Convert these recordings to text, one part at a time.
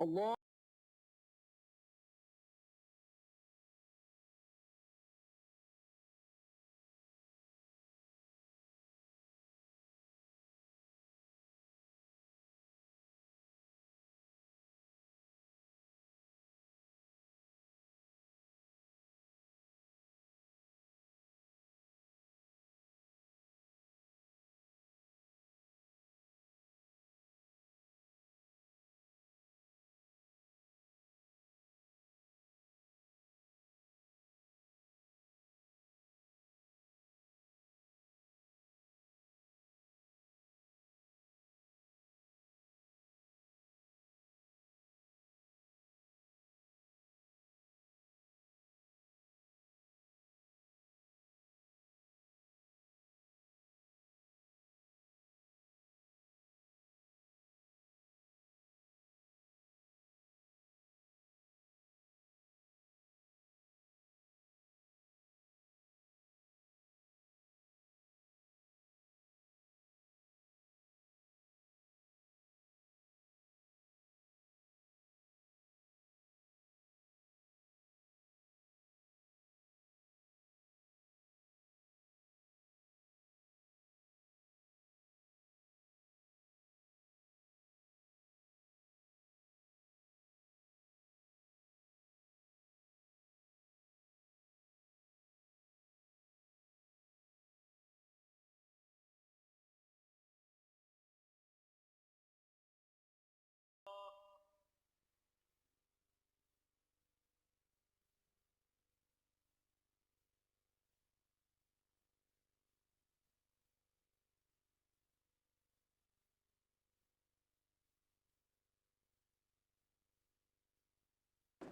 Allah.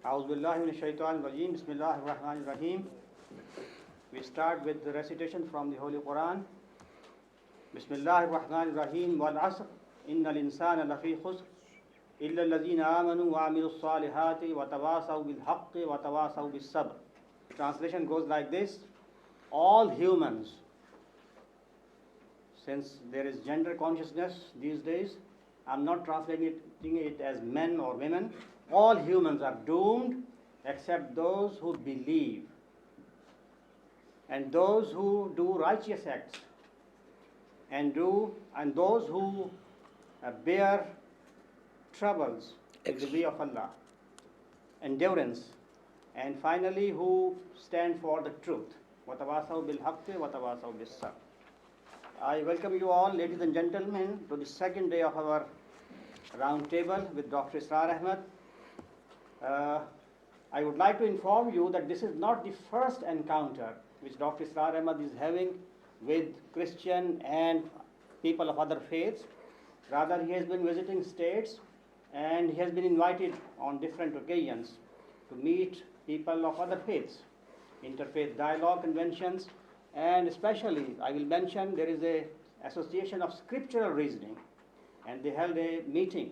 أعوذ بالله من الشيطان الرجيم. بسم الله الرحمن الرحيم. We start with the recitation from the Holy Quran. بسم الله الرحمن الرحيم. والعصر إن الإنسان لفي خسر إلا الذين آمنوا وعملوا الصالحات وتواصوا بالحق وتواصوا بالصبر. The translation goes like this: all humans, since there is gender consciousness these days, I'm not translating it as men or women. All humans are doomed except those who believe and those who do righteous acts and those who bear troubles in the way of Allah, endurance, and finally who stand for the truth. وَتَوَاصَوْا بِالْحَقِّ وَتَوَاصَوْا بِالصَّبْرِ. I welcome you all, ladies and gentlemen, to the second day of our round table with Dr. Israr Ahmed. I would like to inform you that this is not the first encounter which Dr. Israr Ahmed is having with Christian and people of other faiths. Rather, he has been visiting states and he has been invited on different occasions to meet people of other faiths, interfaith dialogue conventions, and especially I will mention there is a association of scriptural reasoning, and they held a meeting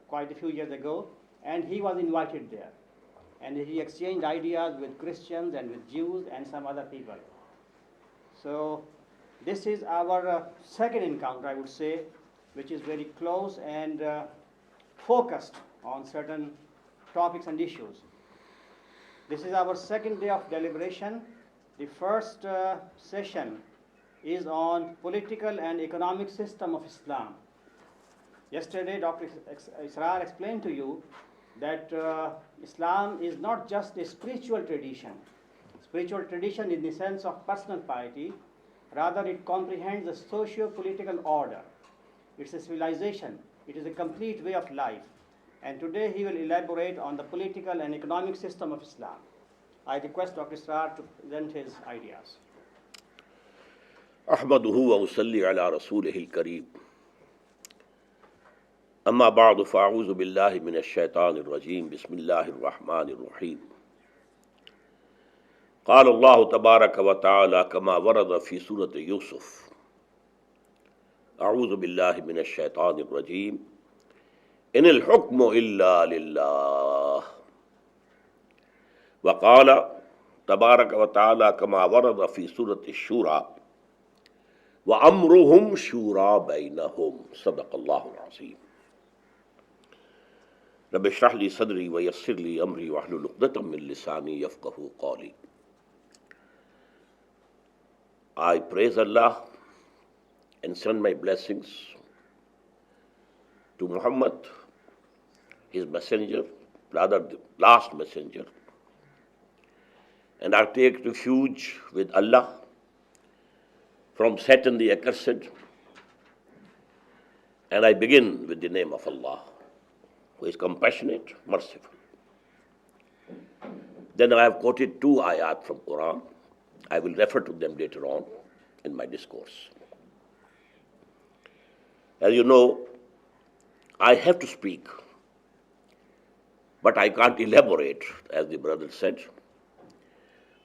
quite a few years ago, and he was invited there, and he exchanged ideas with Christians and with Jews and some other people. So this is our second encounter, I would say, which is very close and focused on certain topics and issues. This is our second day of deliberation. The first session is on political and economic system of Islam. Yesterday, Dr. Israr explained to you that Islam is not just a spiritual tradition in the sense of personal piety. Rather, it comprehends the socio-political order. It's a civilization. It is a complete way of life. And today he will elaborate on the political and economic system of Islam. I request Dr. Israr to present his ideas. أحمده وأصلي على رسوله الكريم أما بعد فأعوذ بالله من الشيطان الرجيم بسم الله الرحمن الرحيم قال الله تبارك وتعالى كما ورد في سورة يوسف أعوذ بالله من الشيطان الرجيم إن الحكم إلا لله وقال تبارك وتعالى كما ورد في سورة الشورى وأمرهم شورى بينهم صدق الله العظيم. رب اشرح لي صدري ويسر لي أمري واحلل عقدة من لساني يفقهوا قولي. I praise Allah and send my blessings to Muhammad, his messenger, rather the last messenger. And I take refuge with Allah from Satan the accursed. And I begin with the name of Allah, who is compassionate, merciful. Then I have quoted 2 ayat from Quran. I will refer to them later on in my discourse. As you know, I have to speak, but I can't elaborate, as the brother said,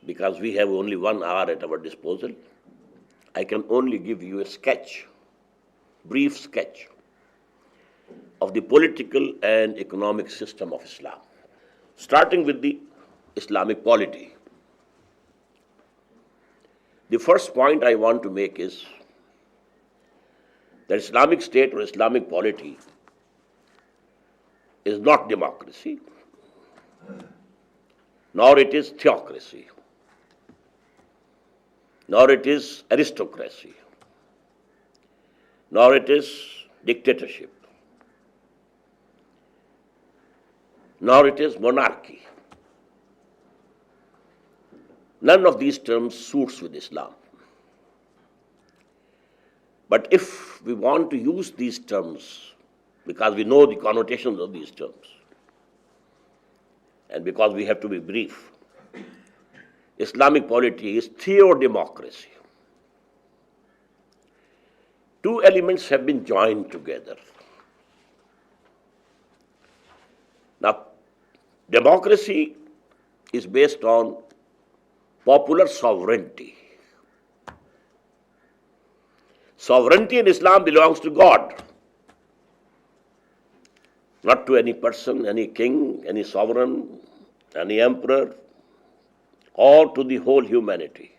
because we have only 1 hour at our disposal. I can only give you a sketch, brief sketch, of the political and economic system of Islam, starting with the Islamic polity. The first point I want to make is that Islamic State or Islamic polity is not democracy, nor it is theocracy, nor it is aristocracy, nor it is dictatorship, nor it is monarchy. None of these terms suits with Islam. But if we want to use these terms, because we know the connotations of these terms, and because we have to be brief, Islamic polity is theo-democracy. 2 elements have been joined together. Now, democracy is based on popular sovereignty. Sovereignty in Islam belongs to God, not to any person, any king, any sovereign, any emperor, or to the whole humanity.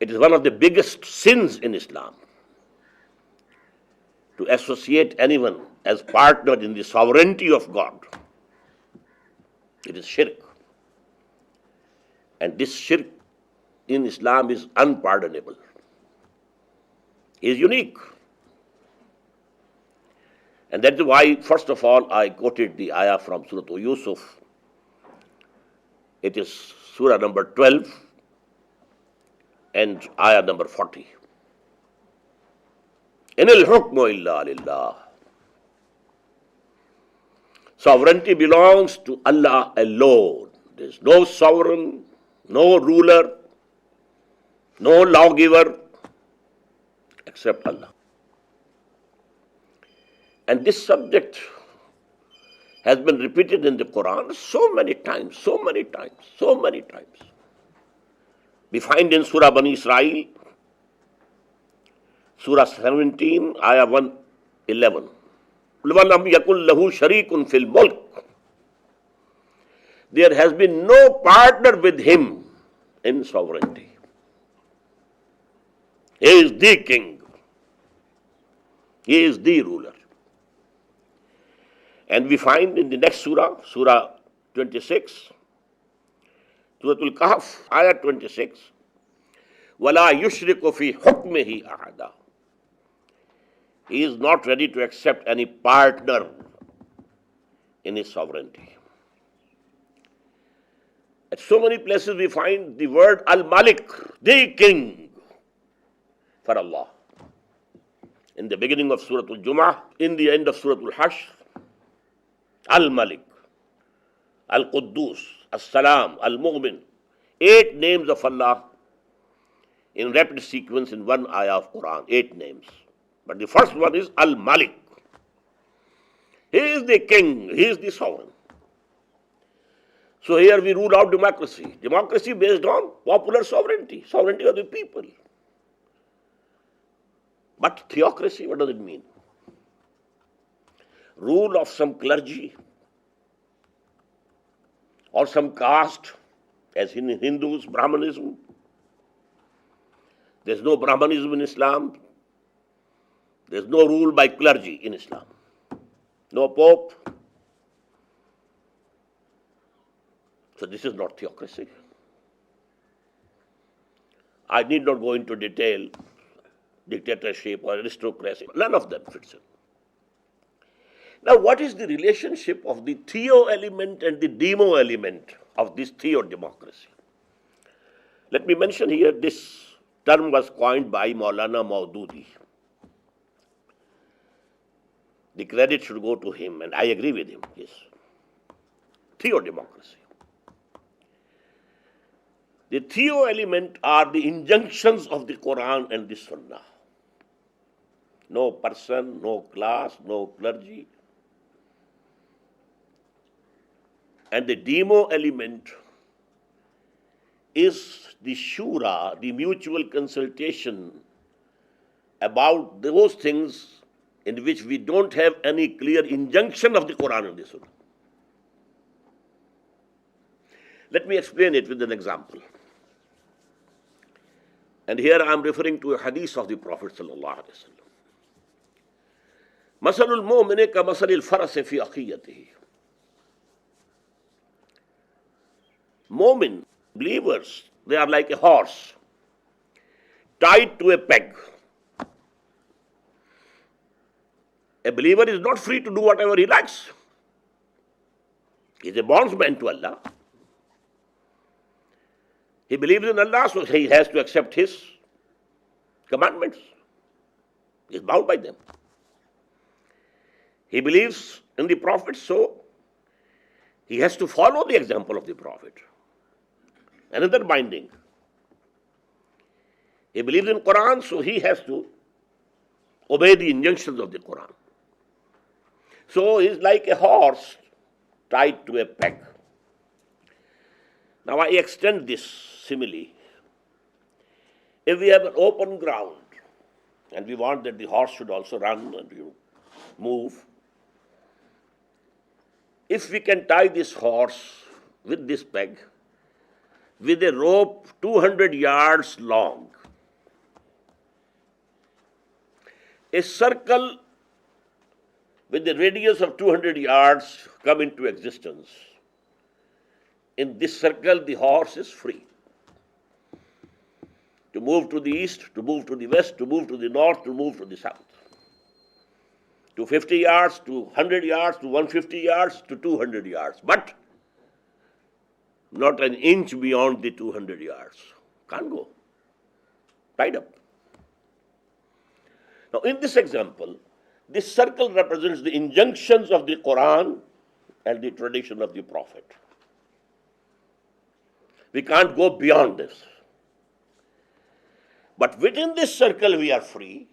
It is one of the biggest sins in Islam to associate anyone as partner in the sovereignty of God. It is shirk. And this shirk in Islam is unpardonable. It is unique. And that's why, first of all, I quoted the ayah from Surah Yusuf. It is Surah number 12 and ayah number 40. Inil hukmu illa lillah. Sovereignty belongs to Allah alone. There is no sovereign, no ruler, no lawgiver except Allah. And this subject has been repeated in the Quran so many times. We find in Surah Bani Israel, Surah 17, Ayah 111. وَلَمْ يَكُنْ لَهُ شَرِيكٌ فِي الْمُلْكِ. There has been no partner with him in sovereignty. He is the king. He is the ruler. And we find in the next surah, Surah 26, Surah Al-Kahf, Ayah 26, وَلَا يُشْرِكُ فِي حُكْمِهِ أَحَدًا. He is not ready to accept any partner in his sovereignty. At so many places we find the word Al-Malik, the king, for Allah. In the beginning of Surah Al-Jum'ah, in the end of Surah Al-Hashr, Al-Malik, Al-Quddus, As-Salam, Al-Mu'min. 8 names of Allah in rapid sequence in 1 ayah of Quran. 8 names. But the first one is Al-Malik. He is the king, he is the sovereign. So here we rule out democracy. Democracy based on popular sovereignty, sovereignty of the people. But theocracy, what does it mean? Rule of some clergy or some caste, as in Hindus, Brahmanism. There's no Brahmanism in Islam. There's no rule by clergy in Islam. no pope. So this is not theocracy. I need not go into detail, dictatorship or aristocracy. None of them fits in. Now, what is the relationship of the theo element and the demo element of this theo democracy? Let me mention here, this term was coined by Maulana Maududi. The credit should go to him, and I agree with him. Yes. Theo democracy. The theo element are the injunctions of the Quran and the Sunnah. No person, no class, no clergy. And the demo element is the shura, the mutual consultation about those things in which we don't have any clear injunction of the Quran and the Sunnah. Let me explain it with an example. And here I am referring to a hadith of the Prophet sallallahu alaihi wasallam. Masalul mu'mini ka masalil farasi fi aqiyatihi. Mu'min, believers, they are like a horse tied to a peg. A believer is not free to do whatever he likes. He is a bondsman to Allah. He believes in Allah, so he has to accept His commandments. He is bound by them. He believes in the Prophet, so he has to follow the example of the Prophet. Another binding. He believes in Quran, so he has to obey the injunctions of the Quran. So he is like a horse tied to a peg. Now I extend this simile. If we have an open ground and we want that the horse should also run and move, if we can tie this horse with this peg with a rope 200 yards long, a circle with a radius of 200 yards come into existence. In this circle, the horse is free to move to the east, to move to the west, to move to the north, to move to the south. To 50 yards, to 100 yards, to 150 yards, to 200 yards. But not an inch beyond the 200 yards. Can't go. Tied up. Now, in this example, this circle represents the injunctions of the Quran and the tradition of the Prophet. We can't go beyond this. But within this circle we are free.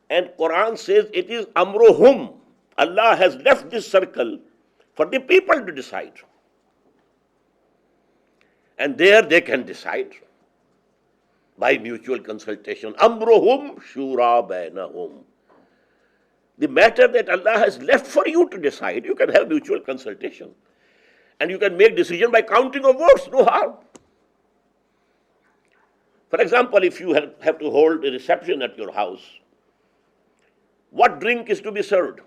And Quran says it is amruhum. Allah has left this circle for the people to decide. And there they can decide by mutual consultation. Amruhum shura bainahum. The matter that Allah has left for you to decide, you can have mutual consultation. And you can make decision by counting of votes, no harm. For example, if you have to hold a reception at your house, what drink is to be served?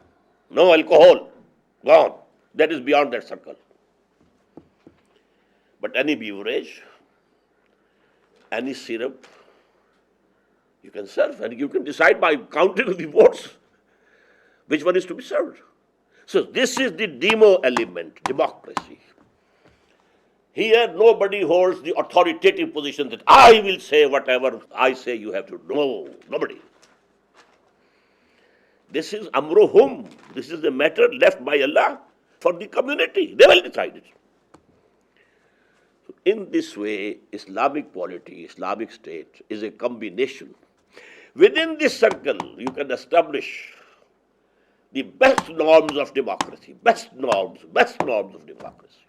No alcohol. Gone. That is beyond that circle. But any beverage, any syrup, you can serve and you can decide by counting the votes which one is to be served. So this is the demo element, democracy. Here nobody holds the authoritative position that I will say whatever I say you have to do. No, nobody. This is amruhum. This is the matter left by Allah for the community. They will decide it. In this way, Islamic polity, Islamic state is a combination. Within this circle, you can establish the best norms of democracy, best norms of democracy.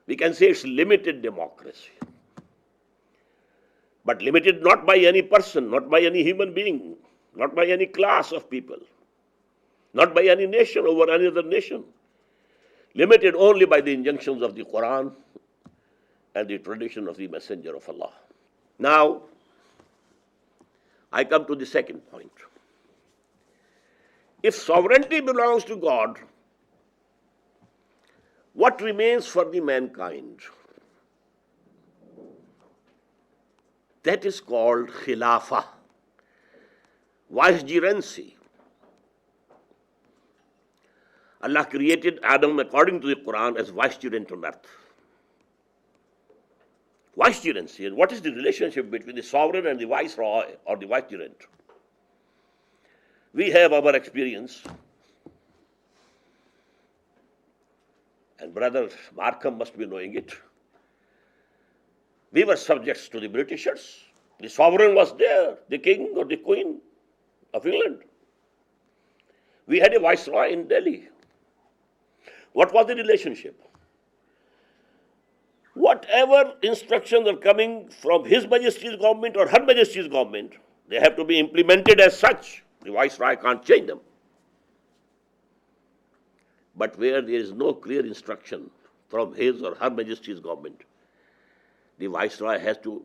We can say it's limited democracy. But limited not by any person, not by any human being, not by any class of people, not by any nation over any other nation. Limited only by the injunctions of the Quran and the tradition of the Messenger of Allah. Now, I come to the second point. If sovereignty belongs to God, what remains for the mankind? That is called khilafah, vicegerency. Allah created Adam according to the Quran as vicegerent on earth. Vicegerency. And what is the relationship between the sovereign and the viceroy or the vicegerent? We have our experience, and Brother Markham must be knowing it. We were subjects to the Britishers. The sovereign was there, the king or the queen of England. We had a viceroy in Delhi. What was the relationship? Whatever instructions are coming from His Majesty's government or Her Majesty's government, they have to be implemented as such. The viceroy can't change them. But where there is no clear instruction from His or Her Majesty's government, the viceroy has to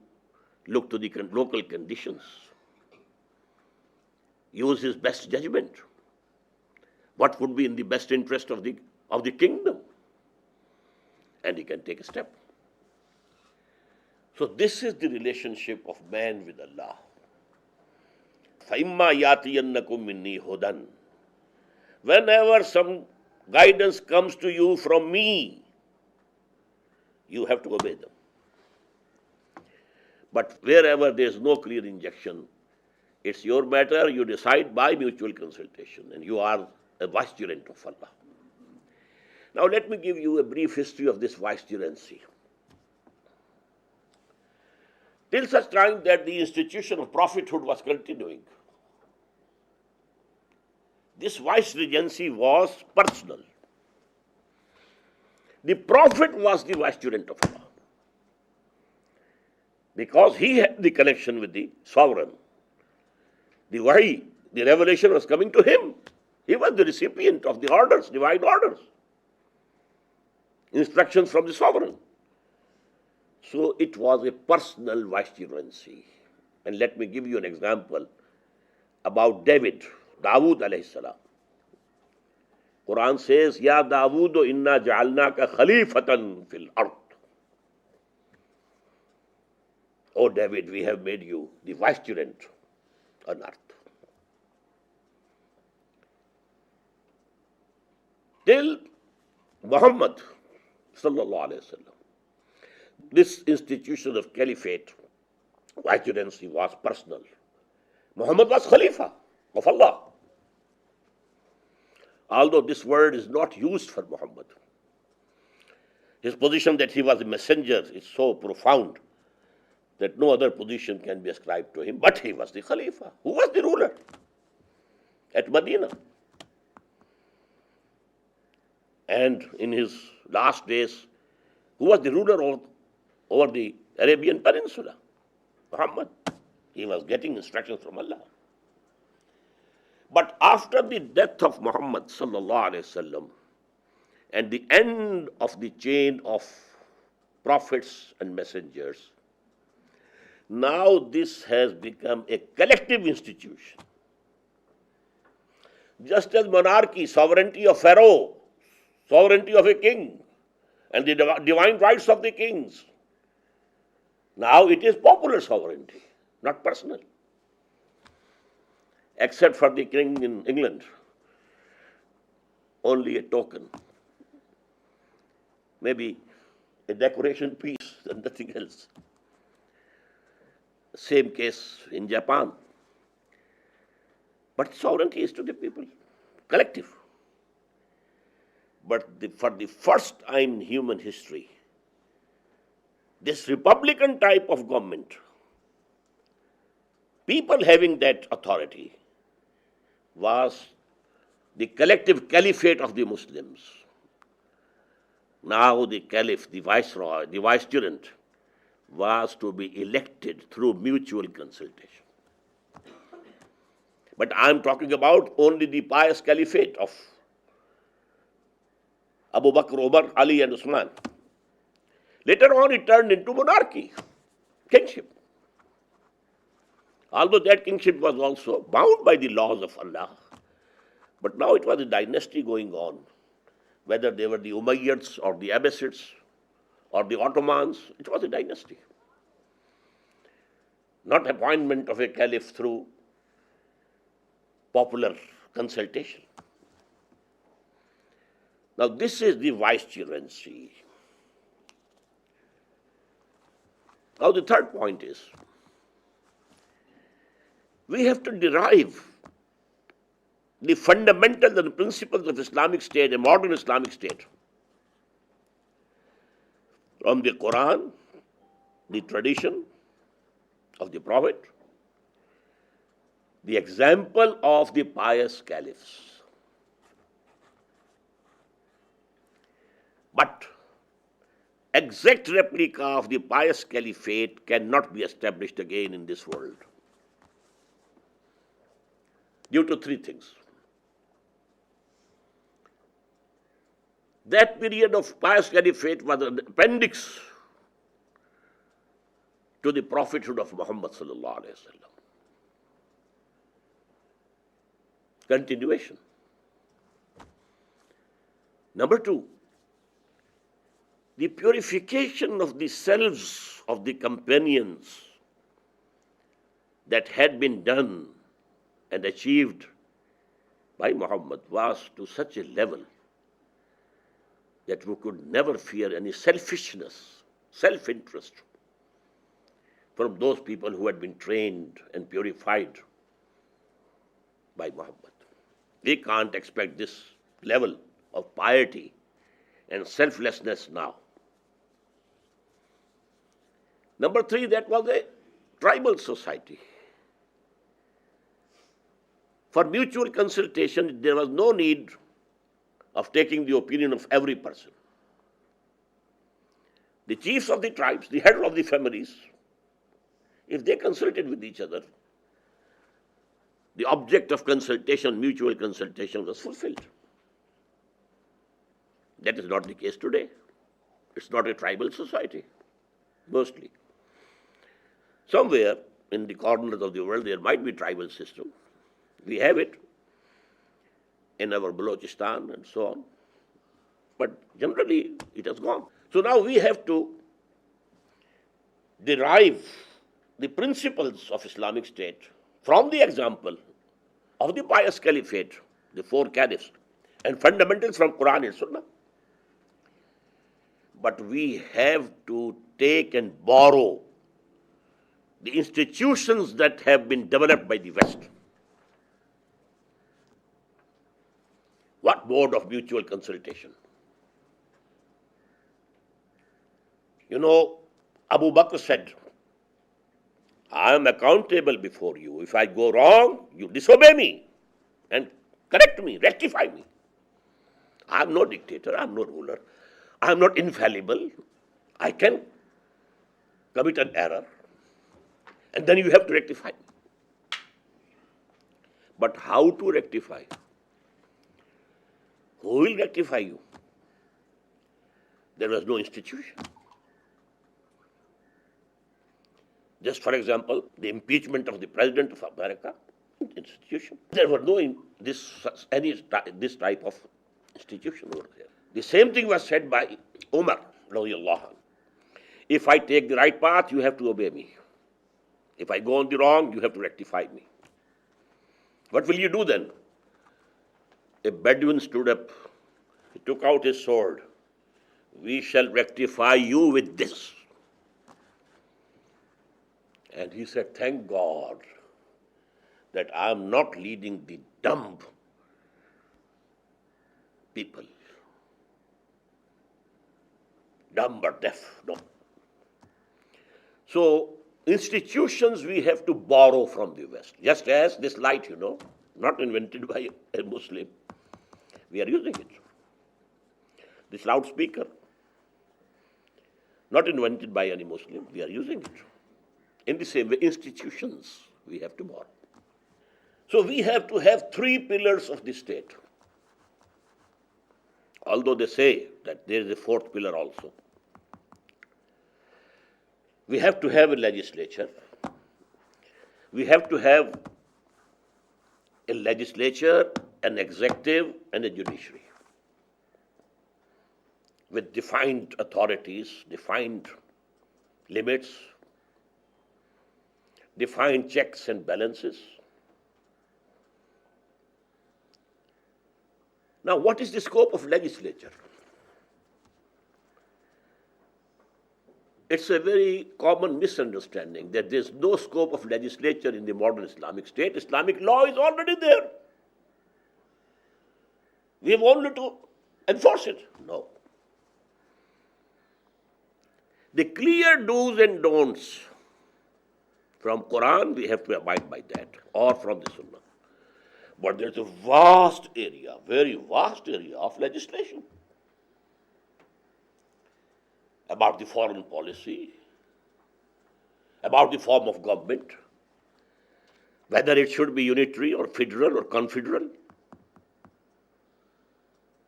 look to the local conditions, use his best judgment. What would be in the best interest of the kingdom? And he can take a step. So this is the relationship of man with Allah. فَإِمَّا يَاتِيَنَّكُم مِّنِّي هُدًى. Whenever some guidance comes to you from me, you have to obey them. But wherever there is no clear injunction, it's your matter, you decide by mutual consultation, and you are a vicegerent of Allah. Now let me give you a brief history of this vicegerency. Till such time that the institution of prophethood was continuing, this vicegerency was personal. The prophet was the vicegerent of Allah, because he had the connection with the sovereign. The wahi, the revelation was coming to him. He was the recipient of the orders, divine orders, instructions from the sovereign. So it was a personal vicegerency. And let me give you an example about Dawood alayhi salam. Quran says, Ya Dawood, inna ja'alnaka khalifatan fil ard. O David, we have made you the vicegerent on earth. Till Muhammad sallallahu alayhi wa sallam, this institution of caliphate, vicegerency, was personal. Muhammad was Khalifa of Allah. Although this word is not used for Muhammad, his position that he was a messenger is so profound that no other position can be ascribed to him, but he was the Khalifa. Who was the ruler at Medina? And in his last days, who was the ruler over the Arabian Peninsula? Muhammad. He was getting instructions from Allah. But after the death of Muhammad sallallahu alaihi wasallam and the end of the chain of prophets and messengers, now this has become a collective institution. Just as monarchy, sovereignty of Pharaoh, sovereignty of a king, and the divine rights of the kings, now it is popular sovereignty, not personal. Except for the king in England, only a token, maybe a decoration piece and nothing else. Same case in Japan. But sovereignty is to the people, collective. But for the first time in human history, this republican type of government, people having that authority, was the collective caliphate of the Muslims. Now the caliph, the viceroy, the vicegerent, was to be elected through mutual consultation. But I am talking about only the pious caliphate of Abu Bakr, Umar, Ali and Usman. Later on it turned into monarchy, kingship. Although that kingship was also bound by the laws of Allah, But now it was a dynasty going on, whether they were the Umayyads or the Abbasids or the Ottomans, it was a dynasty. Not appointment of a caliph through popular consultation. Now this is the vicegerency. Now the third point is, we have to derive the fundamentals and principles of Islamic State, a modern Islamic State, from the Quran, the tradition of the Prophet, the example of the pious caliphs. But exact replica of the pious caliphate cannot be established again in this world, due to three things. That period of pious caliphate was an appendix to the prophethood of Muhammad sallallahu alaihi wasallam. Continuation. Number two, the purification of the selves of the companions that had been done and achieved by Muhammad was to such a level that we could never fear any selfishness, self-interest from those people who had been trained and purified by Muhammad. We can't expect this level of piety and selflessness now. Number three, that was a tribal society. For mutual consultation, there was no need of taking the opinion of every person. The chiefs of the tribes, the heads of the families, if they consulted with each other, the object of consultation, mutual consultation, was fulfilled. That is not the case today. It's not a tribal society, mostly. Somewhere in the corners of the world, there might be tribal system. We have it in our Balochistan and so on. But generally, it has gone. So now we have to derive the principles of Islamic State from the example of the pious caliphate, the four caliphs, and fundamentals from Quran and Sunnah. But we have to take and borrow the institutions that have been developed by the West. What mode of mutual consultation? You know, Abu Bakr said, I am accountable before you. If I go wrong, you disobey me and correct me, rectify me. I am no dictator, I am no ruler, I am not infallible. I can commit an error and then you have to rectify me. But how to rectify? Who will rectify you? There was no institution. Just for example, the impeachment of the President of America, institution. There were no this type of institution over there. The same thing was said by Umar, radiallahu anhu. If I take the right path, you have to obey me. If I go on the wrong, you have to rectify me. What will you do then? A Bedouin stood up, he took out his sword. We shall rectify you with this. And he said, thank God that I am not leading the dumb people. Dumb or deaf, no. So, institutions we have to borrow from the West. Just as this light, not invented by a Muslim. We are using it. This loudspeaker, not invented by any Muslim. We are using it. In the same way, institutions we have to borrow. So we have to have three pillars of the state. Although they say that there is a fourth pillar also. We have to have a legislature. We have to have a legislature an executive and a judiciary with defined authorities, defined limits, defined checks and balances. Now, what is the scope of legislature? It's a very common misunderstanding that there's no scope of legislature in the modern Islamic state. Islamic law is already there. We have only to enforce it. No. The clear do's and don'ts from Quran, we have to abide by that, or from the Sunnah. But there's a vast area, very vast area of legislation about the foreign policy, about the form of government, whether it should be unitary or federal or confederal,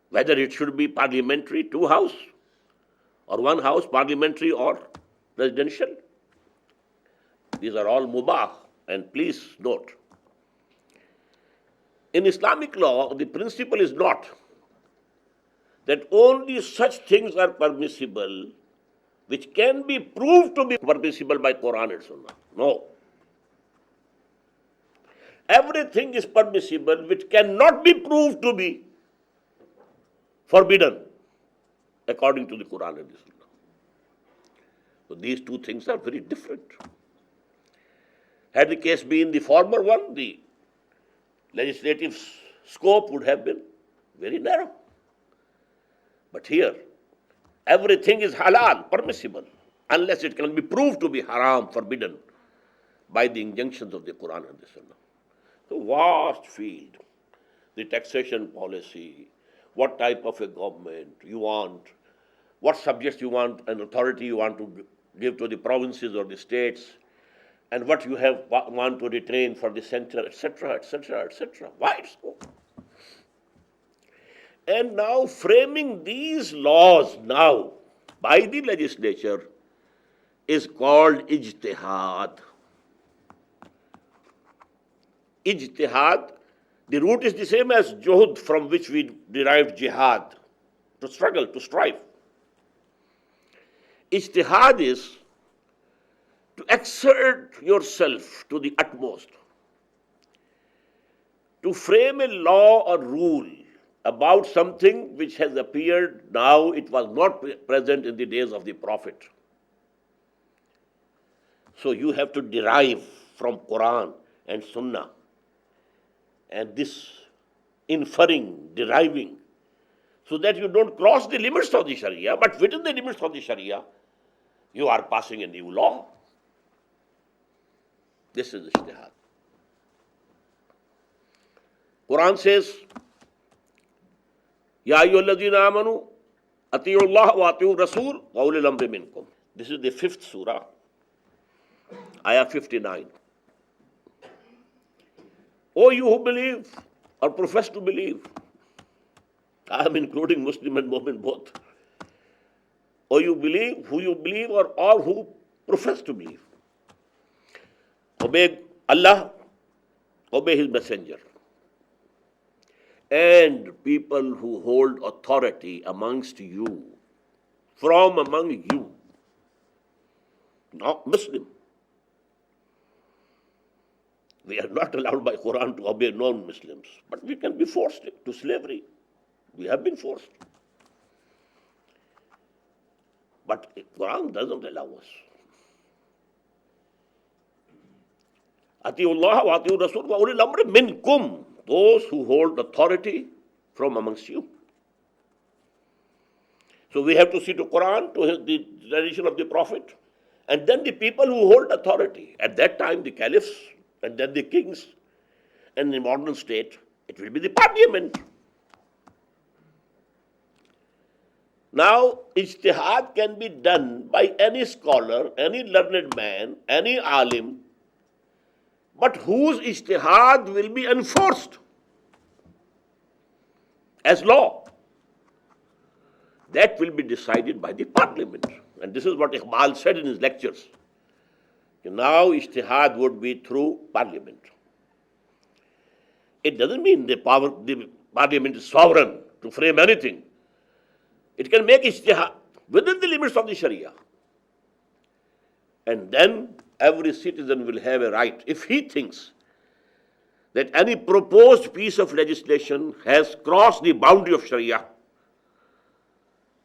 whether it should be parliamentary, two house, or one house, parliamentary or presidential. These are all mubah, and please note, in Islamic law, the principle is not that only such things are permissible which can be proved to be permissible by Quran and Sunnah. No. Everything is permissible which cannot be proved to be forbidden according to the Quran and the Sunnah. So these two things are very different. Had the case been the former one, the legislative scope would have been very narrow. But here, everything is halal, permissible, unless it can be proved to be haram, forbidden, by the injunctions of the Quran and the Sunnah. So vast field, the taxation policy, what type of a government you want, what subjects you want, an authority you want to give to the provinces or the states, and what you want to retain for the center, etc., etc., etc. Wide scope. And now framing these laws now by the legislature is called ijtihad. Ijtihad, the root is the same as juhud, from which we derived jihad, to struggle, to strive. Ijtihad is to exert yourself to the utmost, to frame a law or rule about something which has appeared now, it was not present in the days of the Prophet. So you have to derive from Quran and Sunnah, and this inferring, deriving, so that you don't cross the limits of the Sharia, but within the limits of the Sharia, you are passing a new law. This is ijtihad. Quran says, Ya ayyuhalladhina amanu, ati'u Allah wa ati'u Rasul wa ulil amri minkum. This is the 5th surah, ayah 59. O you who believe or profess to believe, I am including Muslim and Mu'min both. O you believe, who you believe, or all who profess to believe. Obey Allah, obey His Messenger. And people who hold authority amongst you, from among you, not Muslim. We are not allowed by Quran to obey non-Muslims, but we can be forced to slavery. We have been forced. But Quran doesn't allow us. Ati'u Allah wa ati'u Rasul wa ulil amri minkum, those who hold authority from amongst you. So we have to see to Quran, to the tradition of the Prophet, and then the people who hold authority. At that time, the caliphs, and then the kings, and in the modern state, it will be the parliament. Now, ijtihad can be done by any scholar, any learned man, any alim, but whose ijtihad will be enforced as law. That will be decided by the parliament. And this is what Iqbal said in his lectures. Now ijtihad would be through parliament. It doesn't mean the parliament is sovereign to frame anything. It can make ijtihad within the limits of the Sharia. And then every citizen will have a right, if he thinks that any proposed piece of legislation has crossed the boundary of Sharia,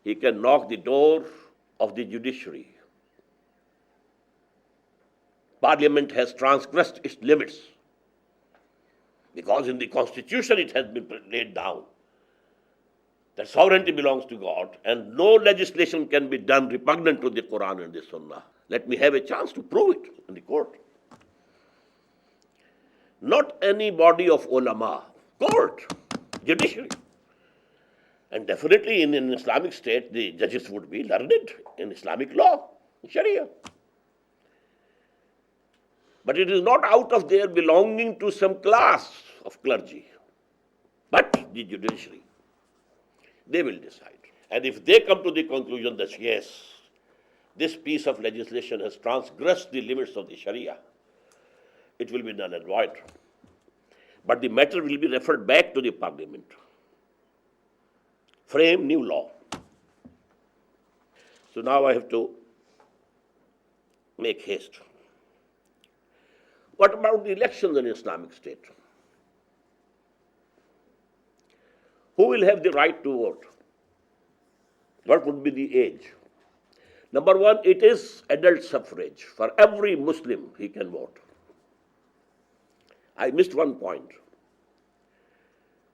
he can knock the door of the judiciary. Parliament has transgressed its limits because in the constitution it has been laid down that sovereignty belongs to God and no legislation can be done repugnant to the Quran and the Sunnah. Let me have a chance to prove it in the court. Not any body of ulama, court, judiciary. And definitely in an Islamic state, the judges would be learned in Islamic law, Sharia. But it is not out of their belonging to some class of clergy, but the judiciary. They will decide. And if they come to the conclusion that yes, this piece of legislation has transgressed the limits of the Sharia, it will be null and void. But the matter will be referred back to the parliament. Frame new law. So now I have to make haste. What about the elections in Islamic State? Who will have the right to vote? What would be the age? Number one, it is adult suffrage. For every Muslim, he can vote. I missed one point.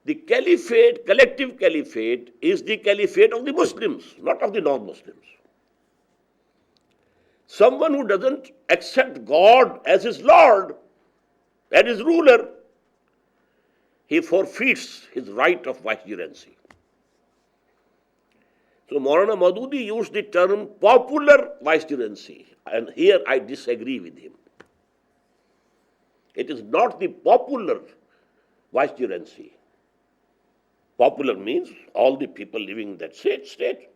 The caliphate, collective caliphate, is the caliphate of the Muslims, not of the non-Muslims. Someone who doesn't accept God as his Lord and his ruler, he forfeits his right of vicegerency. So Maulana Maududi used the term popular vicegerency, and here I disagree with him. It is not the popular vicegerency. Popular means all the people living in that state,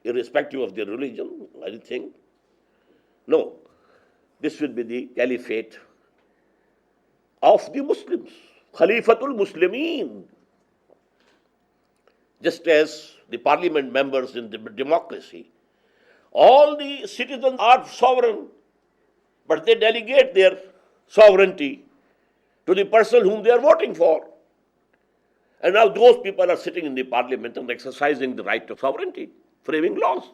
irrespective of their religion, anything. No, this will be the caliphate of the Muslims, Khalifatul Muslimin. Just as the parliament members in the democracy, all the citizens are sovereign, but they delegate their sovereignty to the person whom they are voting for. And now those people are sitting in the parliament and exercising the right of sovereignty, framing laws.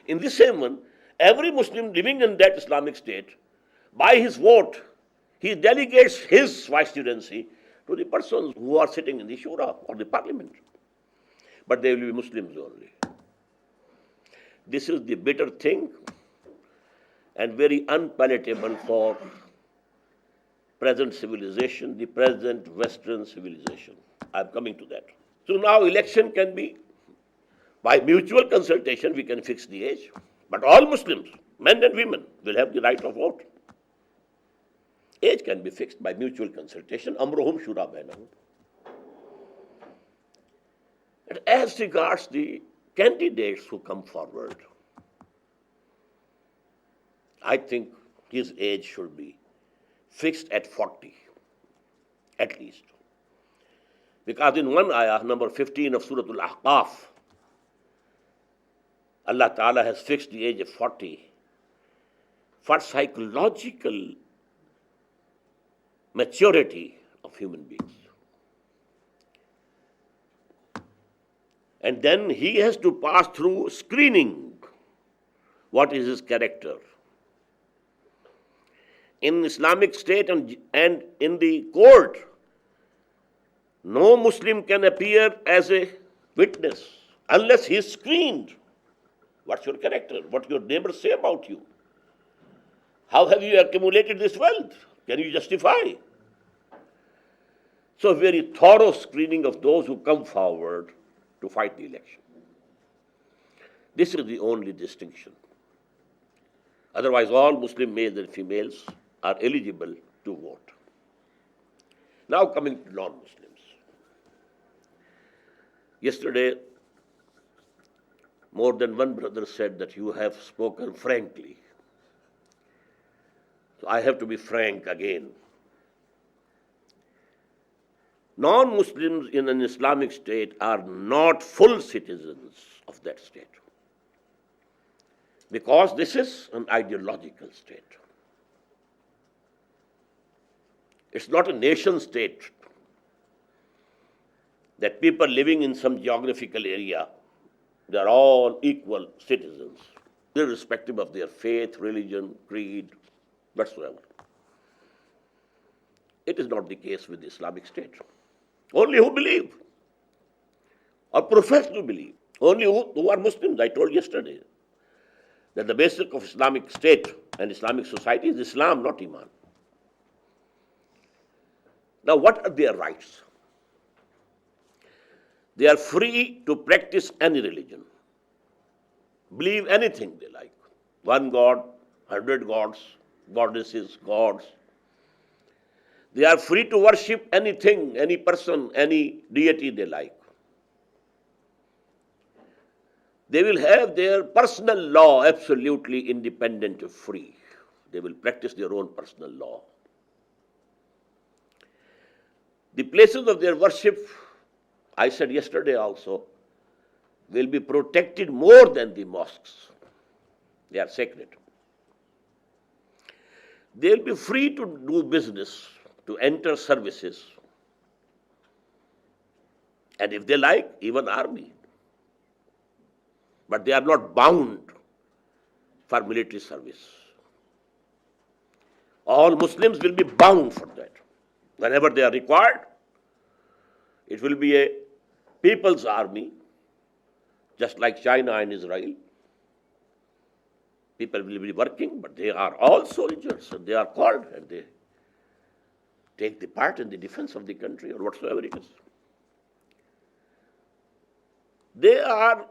In the same way, every Muslim living in that Islamic state, by his vote, he delegates his vicegerency to the persons who are sitting in the shura or the parliament. But they will be Muslims only. This is the bitter thing and very unpalatable for present civilization, the present Western civilization. I'm coming to that. So now election can be, by mutual consultation, we can fix the age. But all Muslims, men and women, will have the right of vote. Age can be fixed by mutual consultation. Amruhum shura bainahum. And as regards the candidates who come forward, I think his age should be fixed at 40, at least. Because in one ayah, number 15 of Surah Al-Ahqaf, Allah Ta'ala has fixed the age of 40 for psychological maturity of human beings. And then he has to pass through screening. What is his character? In Islamic State and in the court, no Muslim can appear as a witness unless he is screened. What's your character? What your neighbors say about you? How have you accumulated this wealth? Can you justify? So very thorough screening of those who come forward to fight the election. This is the only distinction. Otherwise, all Muslim males and females are eligible to vote. Now coming to non-Muslims. Yesterday, more than one brother said that you have spoken frankly. So I have to be frank again. Non-Muslims in an Islamic state are not full citizens of that state, because this is an ideological state. It's not a nation state that people living in some geographical area, they are all equal citizens, irrespective of their faith, religion, creed, whatsoever. It is not the case with the Islamic State. Only who believe or profess to believe, only who are Muslims. I told yesterday that the basic of Islamic State and Islamic society is Islam, not Iman. Now, what are their rights? They are free to practice any religion, believe anything they like. One God, 100 gods, goddesses, gods. They are free to worship anything, any person, any deity they like. They will have their personal law absolutely independent and free. They will practice their own personal law. The places of their worship, I said yesterday also, will be protected more than the mosques. They are sacred. They will be free to do business, to enter services, and if they like, even army. But they are not bound for military service. All Muslims will be bound for that. Whenever they are required, it will be a people's army, just like China and Israel. People will be working, but they are all soldiers, and they are called, and they take the part in the defense of the country or whatsoever it is. They are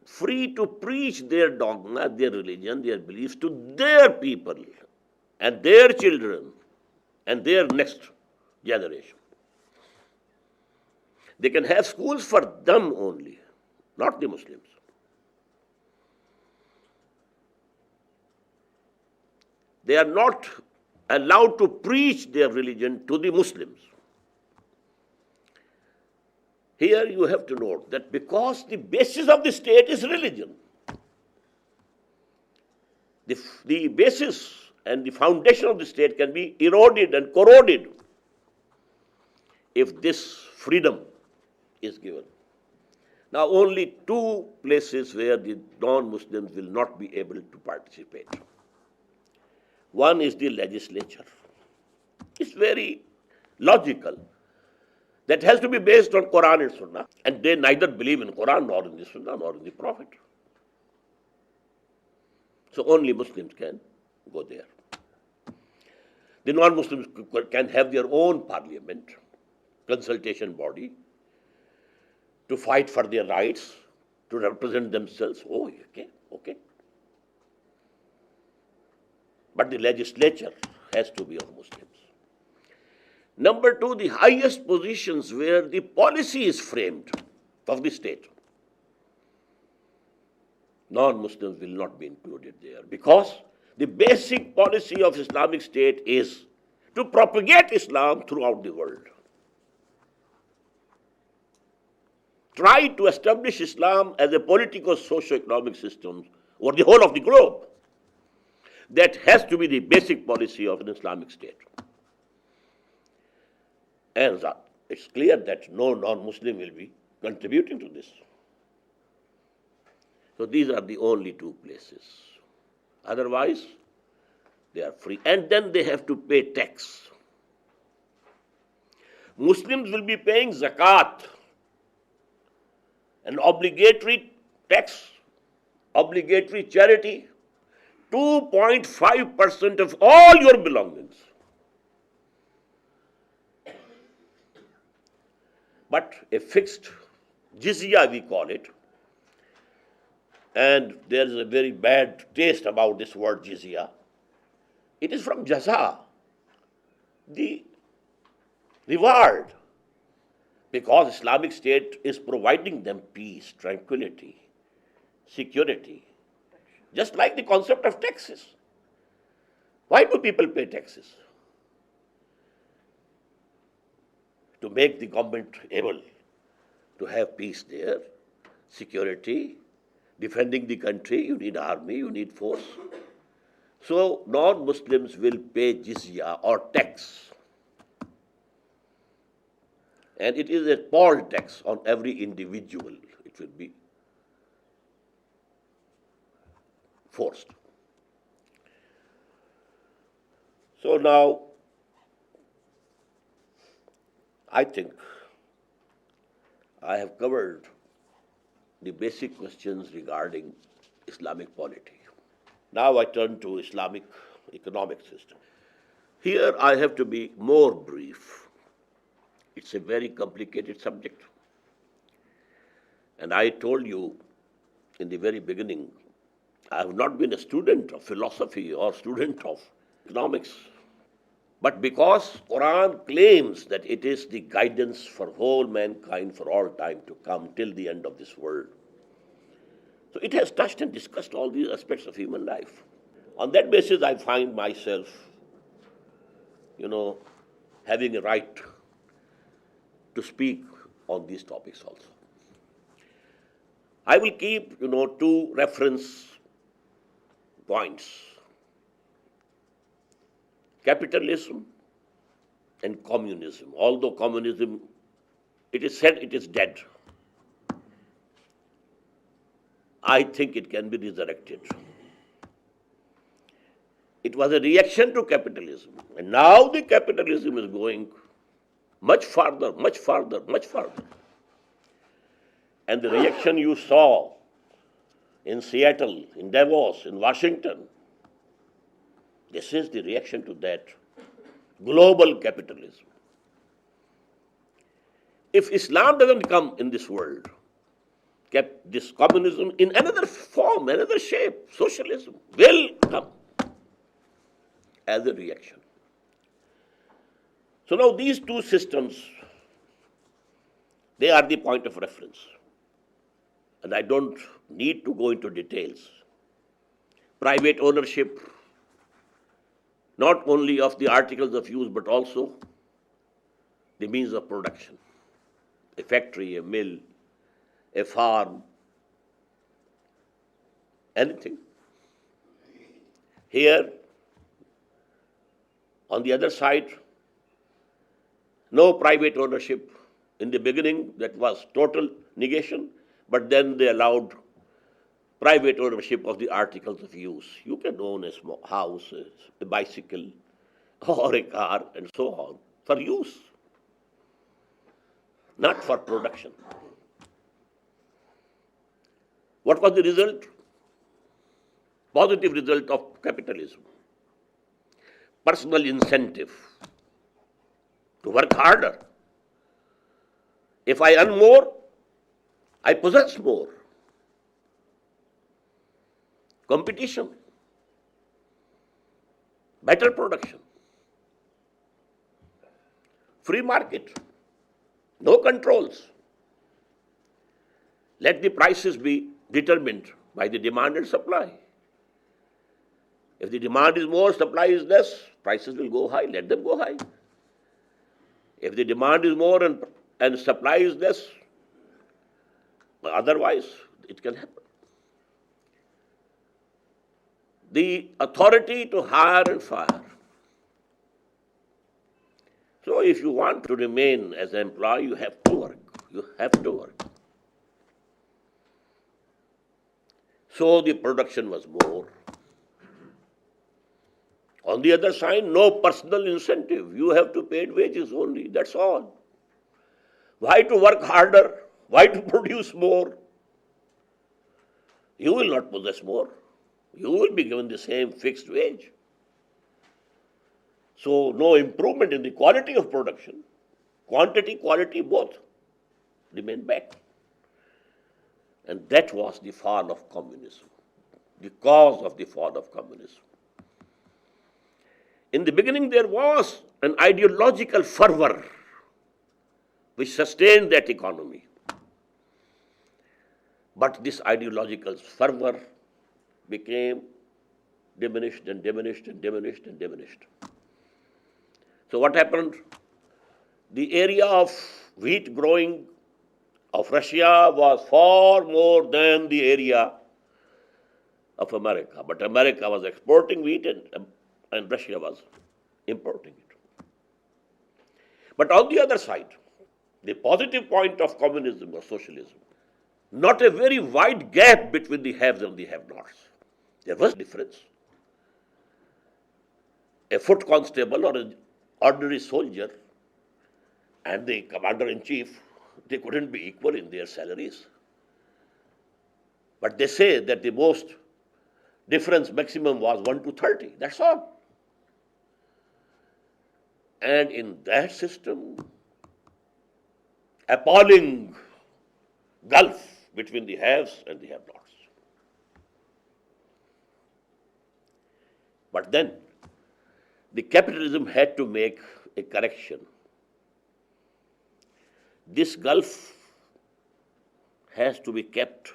free to preach their dogma, their religion, their beliefs to their people and their children and their next generation. They can have schools for them only, not the Muslims. They are not allowed to preach their religion to the Muslims. Here you have to note that because the basis of the state is religion, the basis and the foundation of the state can be eroded and corroded if this freedom is given. Now, only two places where the non-Muslims will not be able to participate. One is the legislature. It's very logical. That has to be based on Quran and Sunnah. And they neither believe in Quran, nor in the Sunnah, nor in the Prophet. So only Muslims can go there. The non-Muslims can have their own parliament, consultation body, to fight for their rights, to represent themselves. Oh, okay. But the legislature has to be of Muslims. Number two, the highest positions where the policy is framed of the state. Non-Muslims will not be included there because the basic policy of Islamic State is to propagate Islam throughout the world. Try to establish Islam as a political, socio-economic system over the whole of the globe. That has to be the basic policy of an Islamic State. And it's clear that no non-Muslim will be contributing to this. So these are the only two places. Otherwise, they are free. And then they have to pay tax. Muslims will be paying zakat, an obligatory tax, obligatory charity, 2.5% of all your belongings. But a fixed jizya, we call it, and there is a very bad taste about this word jizya. It is from jaza, the reward, because Islamic State is providing them peace, tranquility, security, just like the concept of taxes. Why do people pay taxes? to make the government able to have peace there, security, defending the country, you need army, you need force. So non-Muslims will pay jizya or tax. And it is a poll tax on every individual. It will be forced. So now, I think I have covered the basic questions regarding Islamic polity. Now I turn to Islamic economic system. Here I have to be more brief. It's a very complicated subject. And I told you in the very beginning, I have not been a student of philosophy or student of economics. But because Quran claims that it is the guidance for whole mankind for all time to come till the end of this world, so it has touched and discussed all these aspects of human life. On that basis, I find myself, having a right to speak on these topics also. I will keep, two reference points: capitalism and communism. Although communism, it is said it is dead, I think it can be resurrected. It was a reaction to capitalism. And now the capitalism is going much farther, much farther, much farther. And the reaction you saw in Seattle, in Davos, in Washington, this is the reaction to that global capitalism. If Islam doesn't come in this world, this communism in another form, another shape, socialism will come as a reaction. So now these two systems, they are the point of reference. And I don't need to go into details. Private ownership, not only of the articles of use, but also the means of production. A factory, a mill, a farm, anything. Here, on the other side, no private ownership. In the beginning, that was total negation, but then they allowed private ownership of the articles of use. You can own a small house, a bicycle, or a car, and so on, for use, not for production. What was the result? Positive result of capitalism. Personal incentive to work harder. If I earn more, I possess more. Competition. Better production. Free market. No controls. Let the prices be determined by the demand and supply. If the demand is more, supply is less, prices will go high. Let them go high. If the demand is more and supply is less, otherwise it can happen. The authority to hire and fire. So if you want to remain as an employee, you have to work. You have to work. So the production was more. On the other side, no personal incentive. You have to pay wages only. That's all. Why to work harder? Why to produce more? You will not possess more. You will be given the same fixed wage. So no improvement in the quality of production. Quantity, quality, both remain back. And that was the fall of communism, the cause of the fall of communism. In the beginning, there was an ideological fervor which sustained that economy. But this ideological fervor became diminished and diminished and diminished and diminished. So what happened? the area of wheat growing of Russia was far more than the area of America. But America was exporting wheat and Russia was importing it. But on the other side, the positive point of communism or socialism, not a very wide gap between the haves and the have-nots. There was difference. A foot constable or an ordinary soldier and the commander-in-chief, they couldn't be equal in their salaries. But they say that the most difference maximum was 1 to 30. That's all. And in that system, appalling gulf between the haves and the have-nots. But then, the capitalism had to make a correction. This gulf has to be kept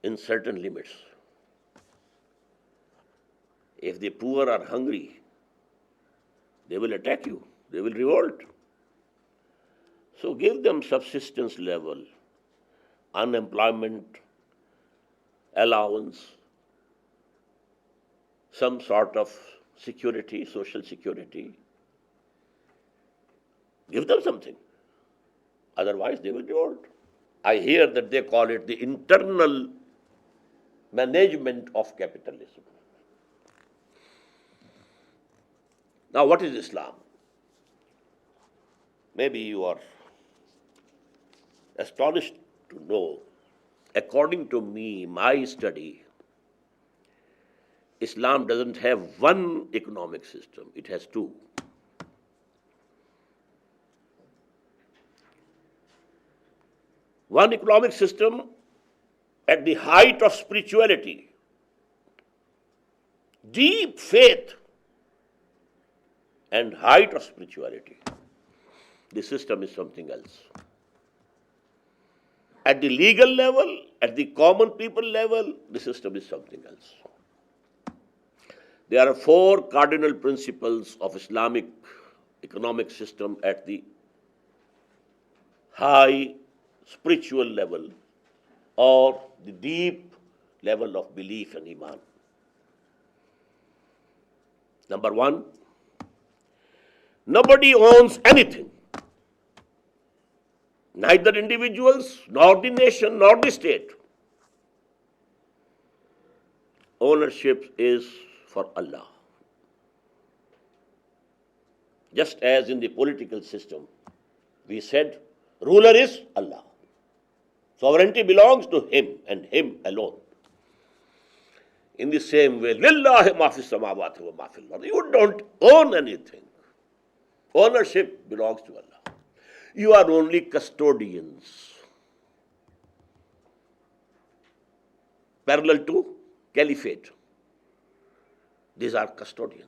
in certain limits. If the poor are hungry, they will attack you, they will revolt. So give them subsistence level, unemployment allowance, some sort of security, social security. Give them something. Otherwise, they will revolt. I hear that they call it the internal management of capitalism. Now, what is Islam? Maybe you are astonished to know. According to me, my study, Islam doesn't have one economic system, it has two. One economic system at the height of spirituality, deep faith, and height of spirituality. The system is something else. At the legal level, at the common people level, the system is something else. There are 4 cardinal principles of Islamic economic system at the high spiritual level or the deep level of belief and iman. Number 1, nobody owns anything. Neither individuals, nor the nation, nor the state. Ownership is for Allah. Just as in the political system, we said, ruler is Allah. Sovereignty belongs to Him and Him alone. In the same way, Lillahi ma fi samawati wa ma fil ard. You don't own anything. Ownership belongs to Allah. You are only custodians. Parallel to caliphate. These are custodians.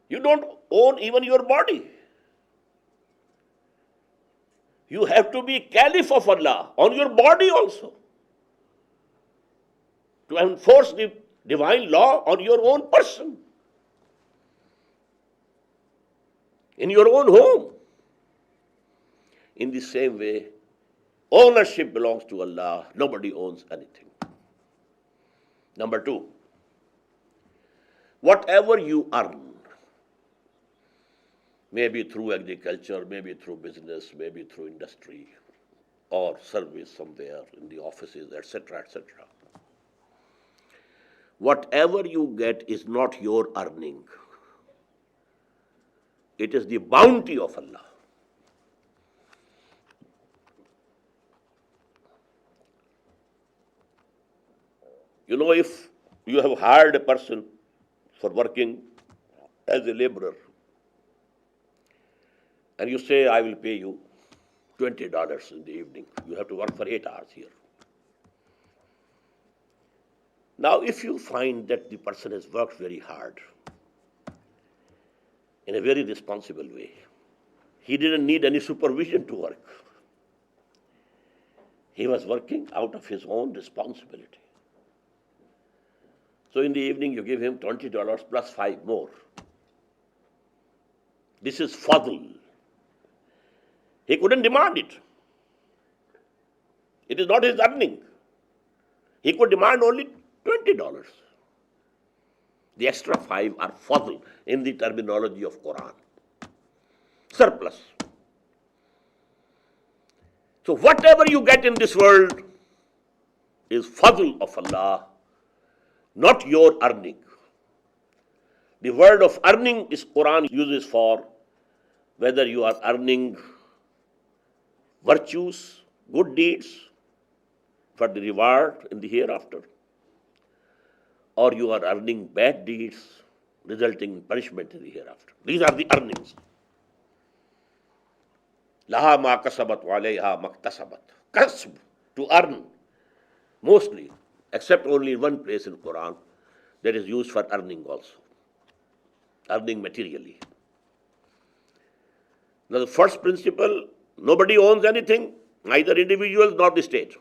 You don't own even your body. You have to be caliph of Allah on your body also, to enforce the divine law on your own person, in your own home. In the same way, ownership belongs to Allah. Nobody owns anything. Number 2, whatever you earn, maybe through agriculture, maybe through business, maybe through industry, or service somewhere in the offices, etc., etc. Whatever you get is not your earning. It is the bounty of Allah. You know, if you have hired a person for working as a laborer, and you say, I will pay you $20 in the evening. You have to work for 8 hours here. Now, if you find that the person has worked very hard, in a very responsible way, he didn't need any supervision to work. He was working out of his own responsibility. So in the evening, you give him $20 plus 5 more. This is fadl. He couldn't demand it. It is not his earning. He could demand only $20. The extra 5 are fadl in the terminology of Quran. Surplus. So whatever you get in this world is fadl of Allah, not your earning. The word of earning is Quran uses for whether you are earning virtues, good deeds for the reward in the hereafter, or you are earning bad deeds resulting in punishment in the hereafter. These are the earnings. Laha ma kasabat wa alayha maktasabat. Kasb, to earn, mostly, except only in one place in Quran that is used for earning also. Earning materially. Now the first principle, nobody owns anything, neither individuals nor the state.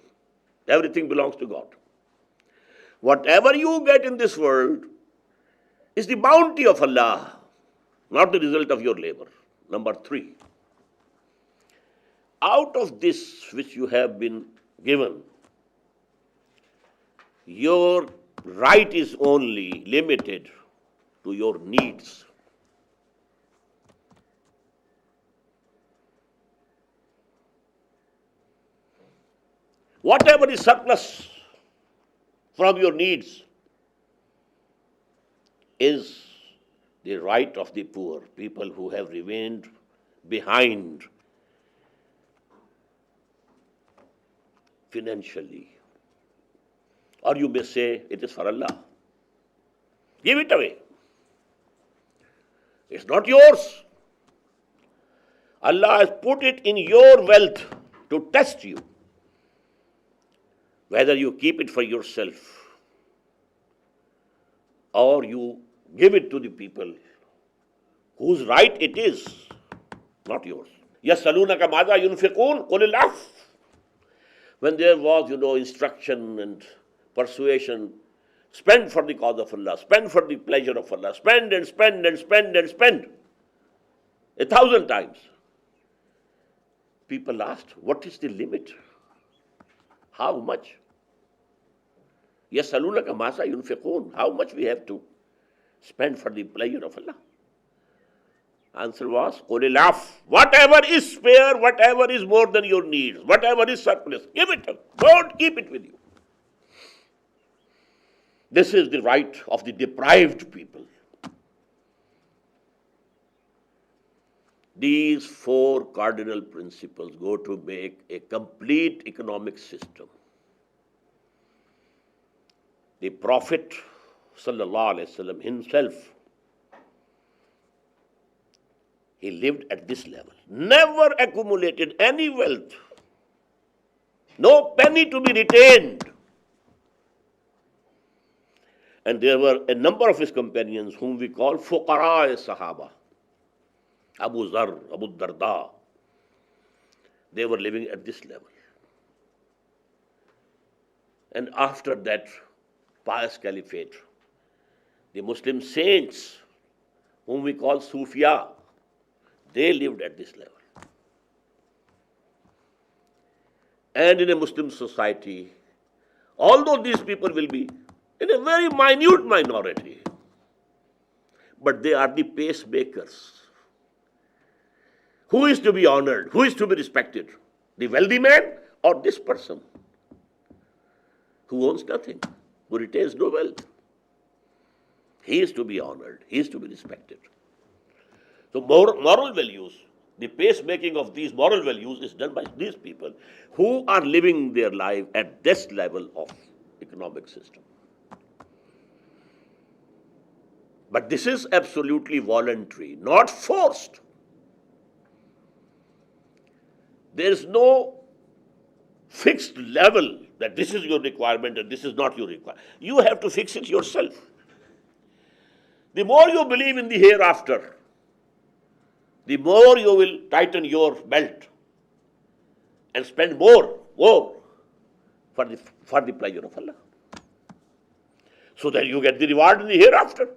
Everything belongs to God. Whatever you get in this world is the bounty of Allah, not the result of your labor. Number 3. Out of this which you have been given, your right is only limited to your needs. Whatever is surplus from your needs is the right of the poor, people who have remained behind financially. Or you may say it is for Allah. Give it away. It's not yours. Allah has put it in your wealth to test you, whether you keep it for yourself or you give it to the people whose right it is, not yours. يَسْأَلُونَكَ مَاذَا يُنْفِقُونَ قُلِ الْعَفْوَ. When there was, instruction and persuasion, spend for the cause of Allah, spend for the pleasure of Allah, spend and spend and spend and spend 1,000 times. People asked, what is the limit? How much? يَسْأَلُونَكَ مَاذَا يُنْفِقُونَ. How much we have to spend for the pleasure of Allah? Answer was, قُلِ الْعَفْوَ. Whatever is spare, whatever is more than your needs, whatever is surplus, give it up. Don't keep it with you. This is the right of the deprived people. These 4 cardinal principles go to make a complete economic system. The Prophet ﷺ himself, he lived at this level. Never accumulated any wealth. No penny to be retained. And there were a number of his companions whom we call fuqara sahaba. Abu Zar, Abu Darda. They were living at this level. And after that pious caliphate, the Muslim saints, whom we call Sufia, they lived at this level. And in a Muslim society, although these people will be in a very minute minority, but they are the pacemakers. Who is to be honored? Who is to be respected? The wealthy man or this person who owns nothing, who retains no wealth? He is to be honored. He is to be respected. So moral values, the pacemaking of these moral values is done by these people who are living their life at this level of economic system. But this is absolutely voluntary, not forced. There is no fixed level that this is your requirement and this is not your requirement. You have to fix it yourself. The more you believe in the hereafter, the more you will tighten your belt and spend more for the pleasure of Allah, so that you get the reward in the hereafter.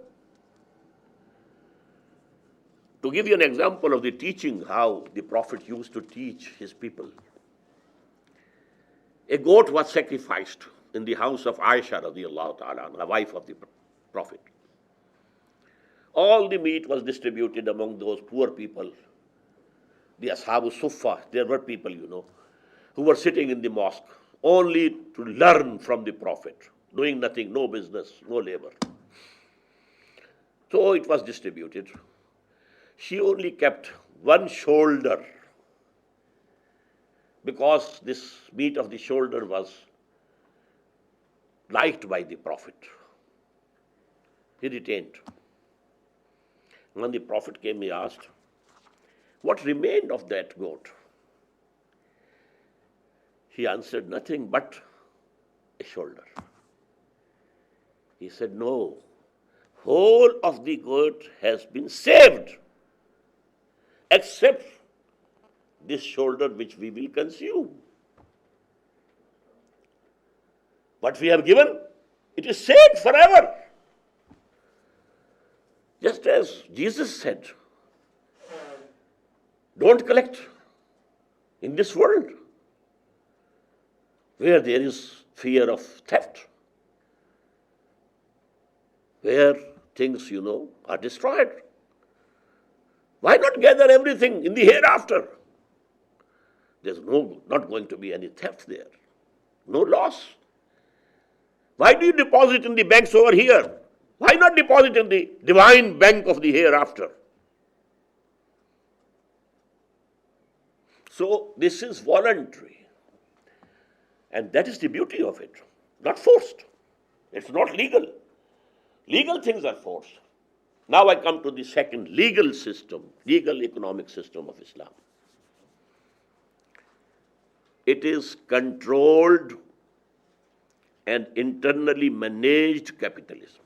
To give you an example of the teaching, how the Prophet used to teach his people, a goat was sacrificed in the house of Aisha radiallahu ta'ala, the wife of the Prophet. All the meat was distributed among those poor people, the Ashabu Suffa. There were people, who were sitting in the mosque only to learn from the Prophet, doing nothing, no business, no labor. So it was distributed. She only kept one shoulder, because this meat of the shoulder was liked by the Prophet. He retained. When the Prophet came, he asked, what remained of that goat? He answered, nothing but a shoulder. He said, no, whole of the goat has been saved, except this shoulder which we will consume. What we have given, it is saved forever. Just as Jesus said, don't collect in this world where there is fear of theft, where things, are destroyed. Why not gather everything in the hereafter? There's not going to be any theft there, no loss. Why do you deposit in the banks over here? Why not deposit in the divine bank of the hereafter? So this is voluntary. And that is the beauty of it, not forced. It's not legal. Legal things are forced. Now I come to the second legal system, legal economic system of Islam. It is controlled and internally managed capitalism.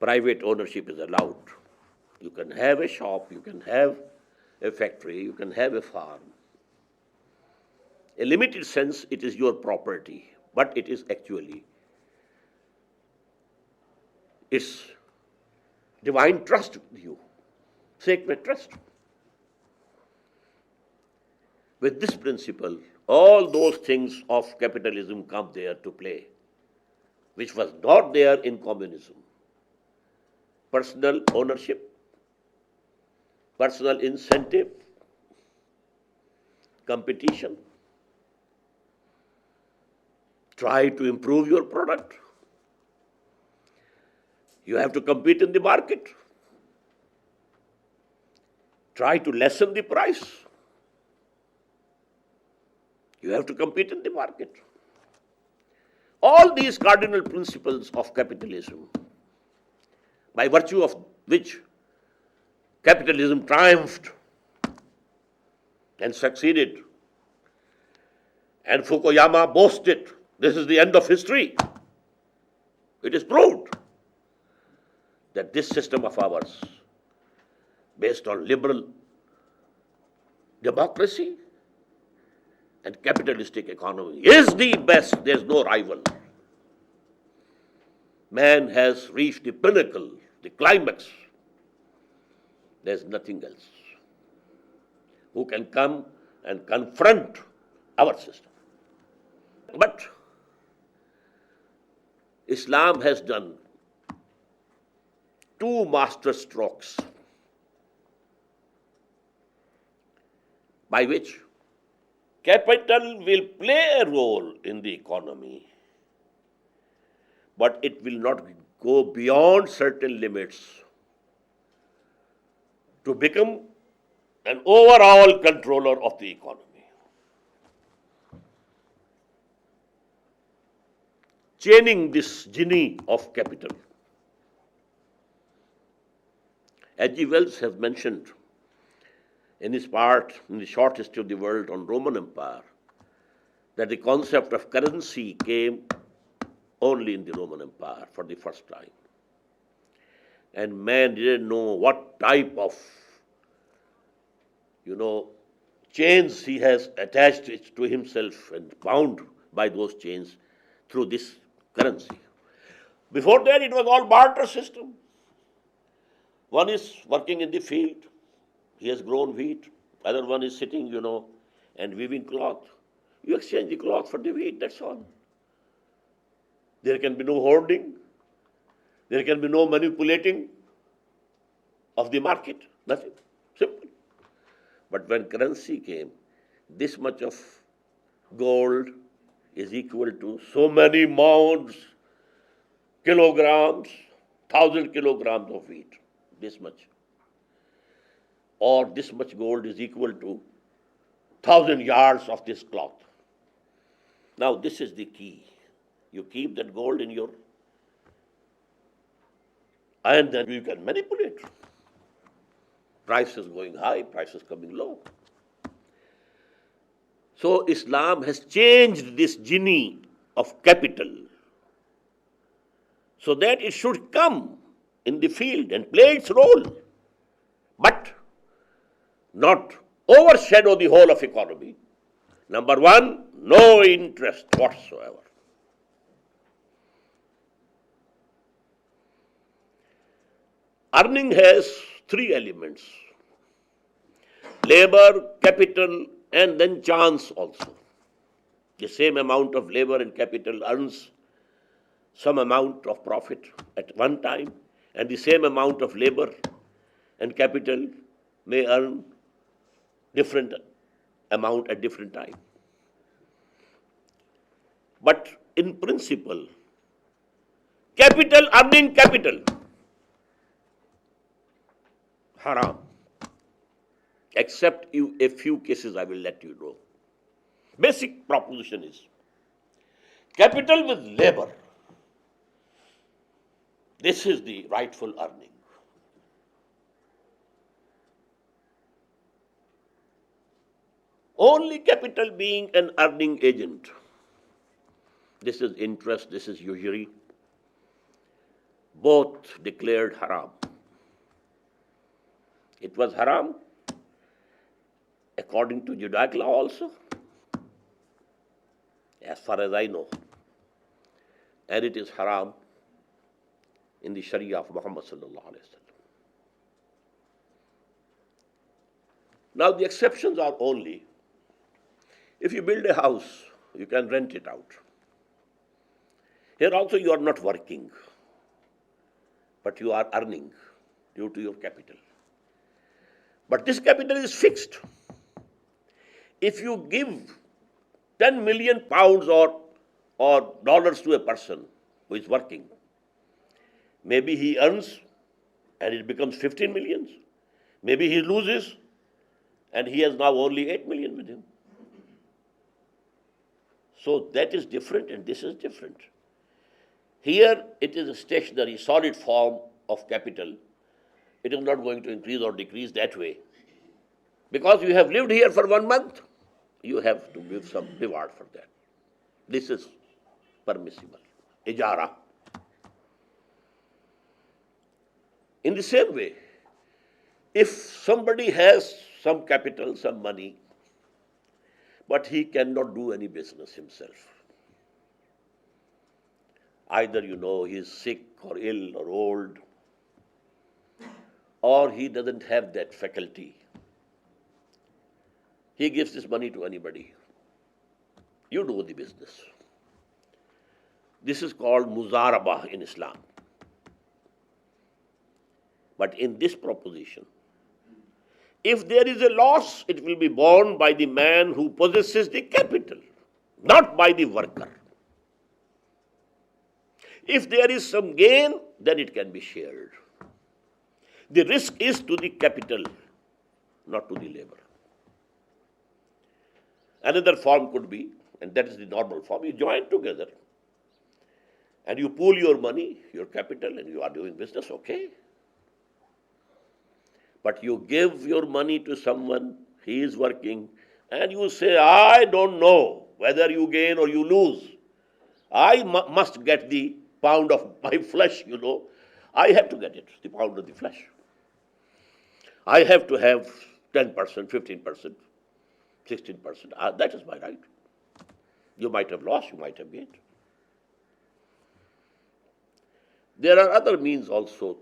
Private ownership is allowed. You can have a shop, you can have a factory, you can have a farm. In a limited sense, it is your property, but it is actually its divine trust with you, sacred trust. With this principle, all those things of capitalism come there to play, which was not there in communism. Personal ownership, personal incentive, competition. Try to improve your product. You have to compete in the market. Try to lessen the price. You have to compete in the market. All these cardinal principles of capitalism, by virtue of which capitalism triumphed and succeeded, and Fukuyama boasted, this is the end of history. It is proved that this system of ours, based on liberal democracy and capitalistic economy, is the best. There's no rival. Man has reached the pinnacle, the climax. There's nothing else who can come and confront our system. But Islam has done two master strokes by which capital will play a role in the economy, but it will not go beyond certain limits to become an overall controller of the economy. Chaining this genie of capital. H.G. Wells has mentioned in his part, in the short history of the world on Roman Empire, that the concept of currency came only in the Roman Empire for the first time. And man didn't know what type of, chains he has attached it to himself and bound by those chains through this currency. Before that, it was all barter system. One is working in the field, he has grown wheat. Other one is sitting, and weaving cloth. You exchange the cloth for the wheat, that's all. There can be no hoarding. There can be no manipulating of the market. Nothing. Simple. But when currency came, this much of gold is equal to so many mounds, kilograms, 1,000 kilograms of wheat. This much. Or this much gold is equal to 1,000 yards of this cloth. Now this is the key. You keep that gold in your, and then you can manipulate. Prices going high, prices coming low. So Islam has changed this genie of capital so that it should come in the field and play its role, but not overshadow the whole of economy. Number one, no interest whatsoever. Earning has three elements: labor, capital, and then chance also. The same amount of labor and capital earns some amount of profit at one time, and the same amount of labor and capital may earn different amount at different time. But in principle, capital earning capital, haram. Except a few cases I will let you know. Basic proposition is capital with labor. This is the rightful earning. Only capital being an earning agent. This is interest, this is usury. Both declared haram. It was haram according to Judaic law also, as far as I know. And it is haram in the Sharia of Muhammad sallallahu alaihi wasallam. Now the exceptions are only if you build a house, you can rent it out. Here also you are not working, but you are earning due to your capital. But this capital is fixed. If you give 10 million pounds or dollars to a person who is working, maybe he earns and it becomes 15 millions. Maybe he loses and he has now only 8 million with him. So that is different and this is different. Here it is a stationary, solid form of capital. It is not going to increase or decrease that way. Because you have lived here for 1 month, you have to give some reward for that. This is permissible. Ijara. In the same way, if somebody has some capital, some money, but he cannot do any business himself, either he is sick or ill or old, or he doesn't have that faculty, he gives this money to anybody. You do the business. This is called muzarabah in Islam. But in this proposition, if there is a loss, it will be borne by the man who possesses the capital, not by the worker. If there is some gain, then it can be shared. The risk is to the capital, not to the labor. Another form could be, and that is the normal form, you join together and you pool your money, your capital, and you are doing business, okay. But you give your money to someone, he is working, and you say, I don't know whether you gain or you lose. I must get the pound of my flesh, I have to get it, the pound of the flesh. I have to have 10%, 15%, 16%. That is my right. You might have lost, you might have gained. There are other means also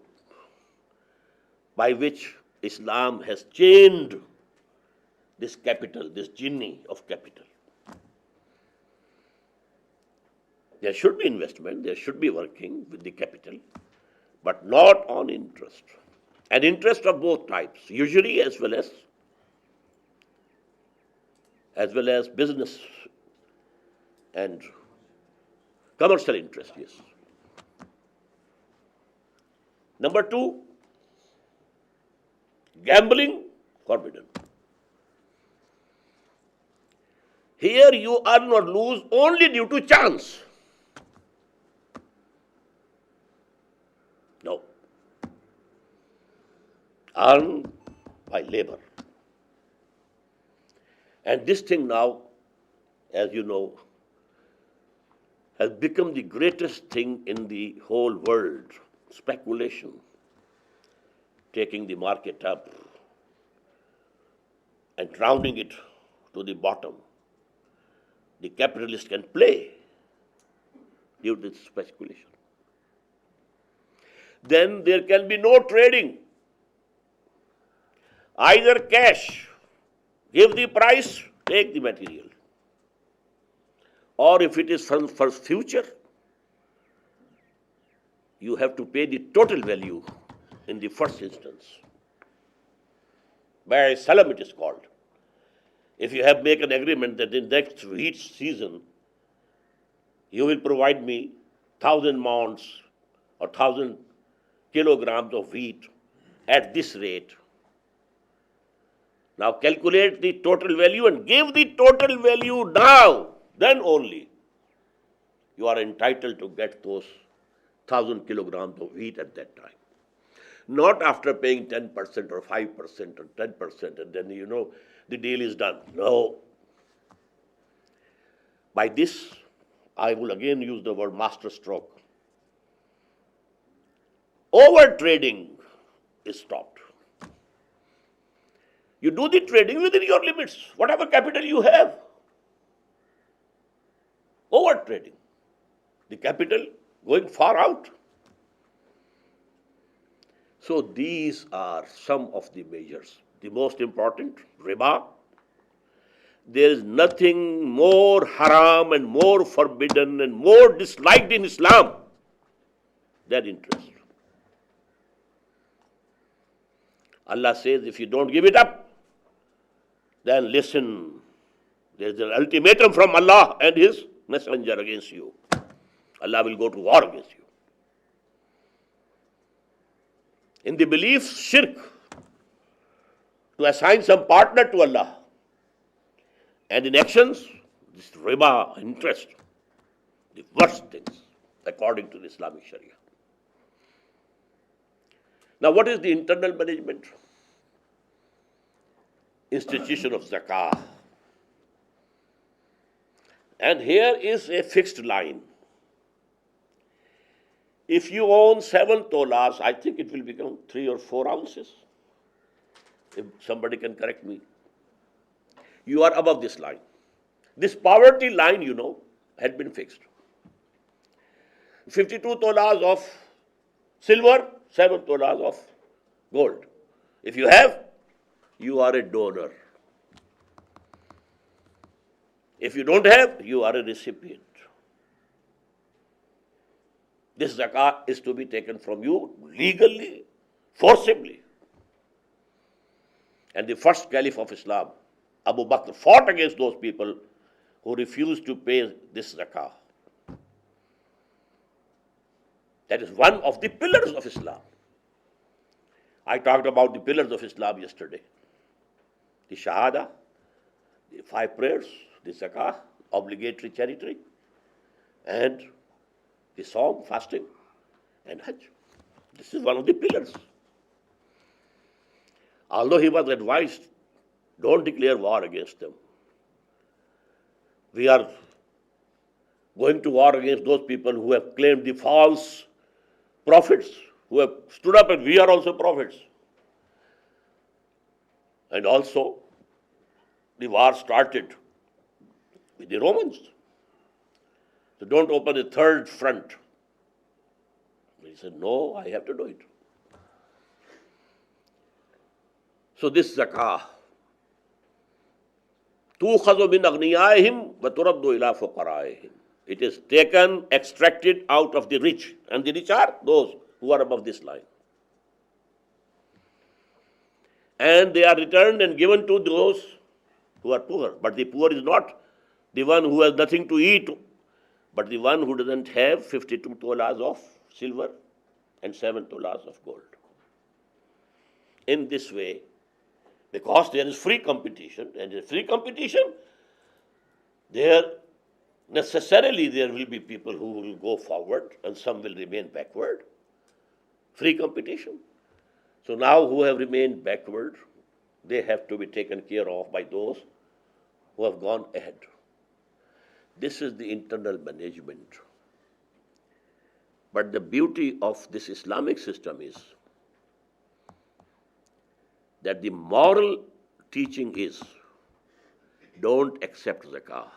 by which Islam has chained this capital, this genie of capital. There should be investment, there should be working with the capital, but not on interest. And interest of both types, usury as well as business and commercial interest, yes. Number two, gambling forbidden. Here you earn or lose only due to chance. No. Earn by labor. And this thing now, as you know, has become the greatest thing in the whole world. Speculation, taking the market up and drowning it to the bottom. The capitalist can play due to speculation. Then there can be no trading. Either cash, give the price, take the material. Or if it is for future, you have to pay the total value in the first instance. By salam it is called. If you have made an agreement that in next wheat season, you will provide me 1,000 mounds or 1,000 kilograms of wheat at this rate. Now calculate the total value and give the total value now. Then only you are entitled to get those 1,000 kilograms of wheat at that time. Not after paying 10% or 5% or 10% and then the deal is done. No. By this, I will again use the word master stroke. Over trading is stopped. You do the trading within your limits, whatever capital you have. Over trading. The capital going far out. So these are some of the measures. The most important, riba. There is nothing more haram and more forbidden and more disliked in Islam than interest. Allah says, if you don't give it up, then listen, there is an ultimatum from Allah and His Messenger against you. Allah will go to war against you. In the beliefs, shirk, to assign some partner to Allah. And in actions, this riba, interest, the worst things, according to the Islamic Sharia. Now, what is the internal management? Institution of zakah. And here is a fixed line. If you own 7 tolas, I think it will become 3 or 4 ounces. If somebody can correct me. You are above this line. This poverty line, had been fixed. 52 tolas of silver, 7 tolas of gold. If you have, you are a donor. If you don't have, you are a recipient. This zakah is to be taken from you legally, forcibly. And the first caliph of Islam, Abu Bakr, fought against those people who refused to pay this zakah. That is one of the pillars of Islam. I talked about the pillars of Islam yesterday. The Shahada, the 5 prayers, the zakah, obligatory charity, and the Sawm, fasting, and Hajj. This is one of the pillars. Although he was advised, don't declare war against them. We are going to war against those people who have claimed the false prophets, who have stood up and we are also prophets. And also, the war started with the Romans. So don't open a third front. He said, no, I have to do it. So this zakah, tukhadhu min aghniyaihim wa turaddu ila fuqaraihim. It is taken, extracted out of the rich, and the rich are those who are above this line. And they are returned and given to those who are poor. But the poor is not the one who has nothing to eat, but the one who doesn't have 52 tolas of silver and 7 tolas of gold. In this way, because there is free competition, and in free competition, there necessarily there will be people who will go forward and some will remain backward. Free competition. So now who have remained backward, they have to be taken care of by those who have gone ahead. This is the internal management. But the beauty of this Islamic system is that the moral teaching is don't accept zakah.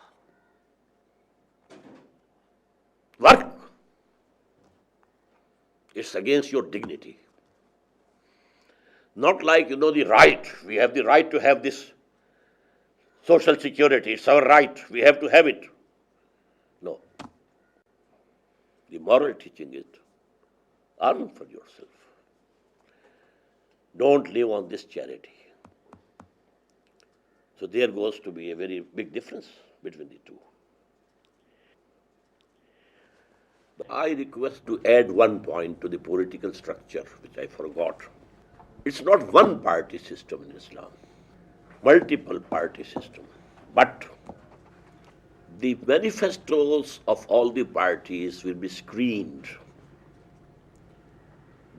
Work. It's against your dignity. Not like, the right. We have the right to have this social security. It's our right. We have to have it. No. The moral teaching is earn for yourself. Don't live on this charity. So there goes to be a very big difference between the two. I request to add one point to the political structure, which I forgot. It's not one party system in Islam, multiple party system. But the manifestos of all the parties will be screened,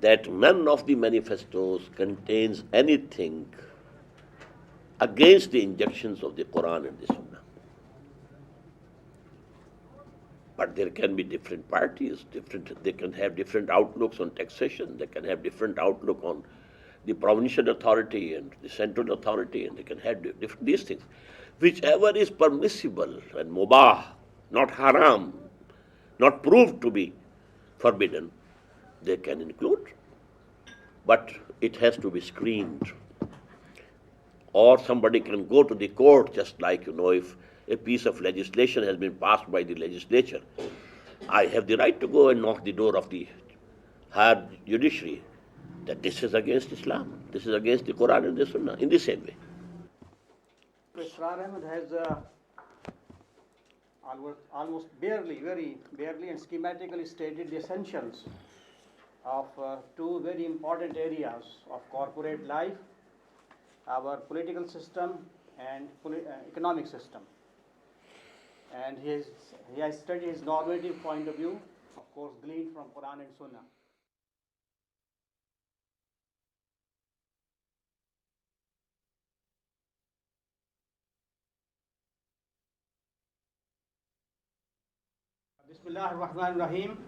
that none of the manifestos contains anything against the injunctions of the Quran and the Sunnah. But there can be different parties, they can have different outlooks on taxation, they can have different outlook on the provincial authority and the central authority, and they can have different these things. Whichever is permissible and mubah, not haram, not proved to be forbidden, they can include. But it has to be screened. Or somebody can go to the court, just like, if a piece of legislation has been passed by the legislature, I have the right to go and knock the door of the higher judiciary that this is against Islam, this is against the Quran and the Sunnah, in the same way. Israr Ahmed has almost very barely and schematically stated the essentials of two very important areas of corporate life, our political system and economic system. And he has studied his normative point of view, of course, gleaned from Quran and Sunnah. Bismillah ar-Rahman ar-Rahim.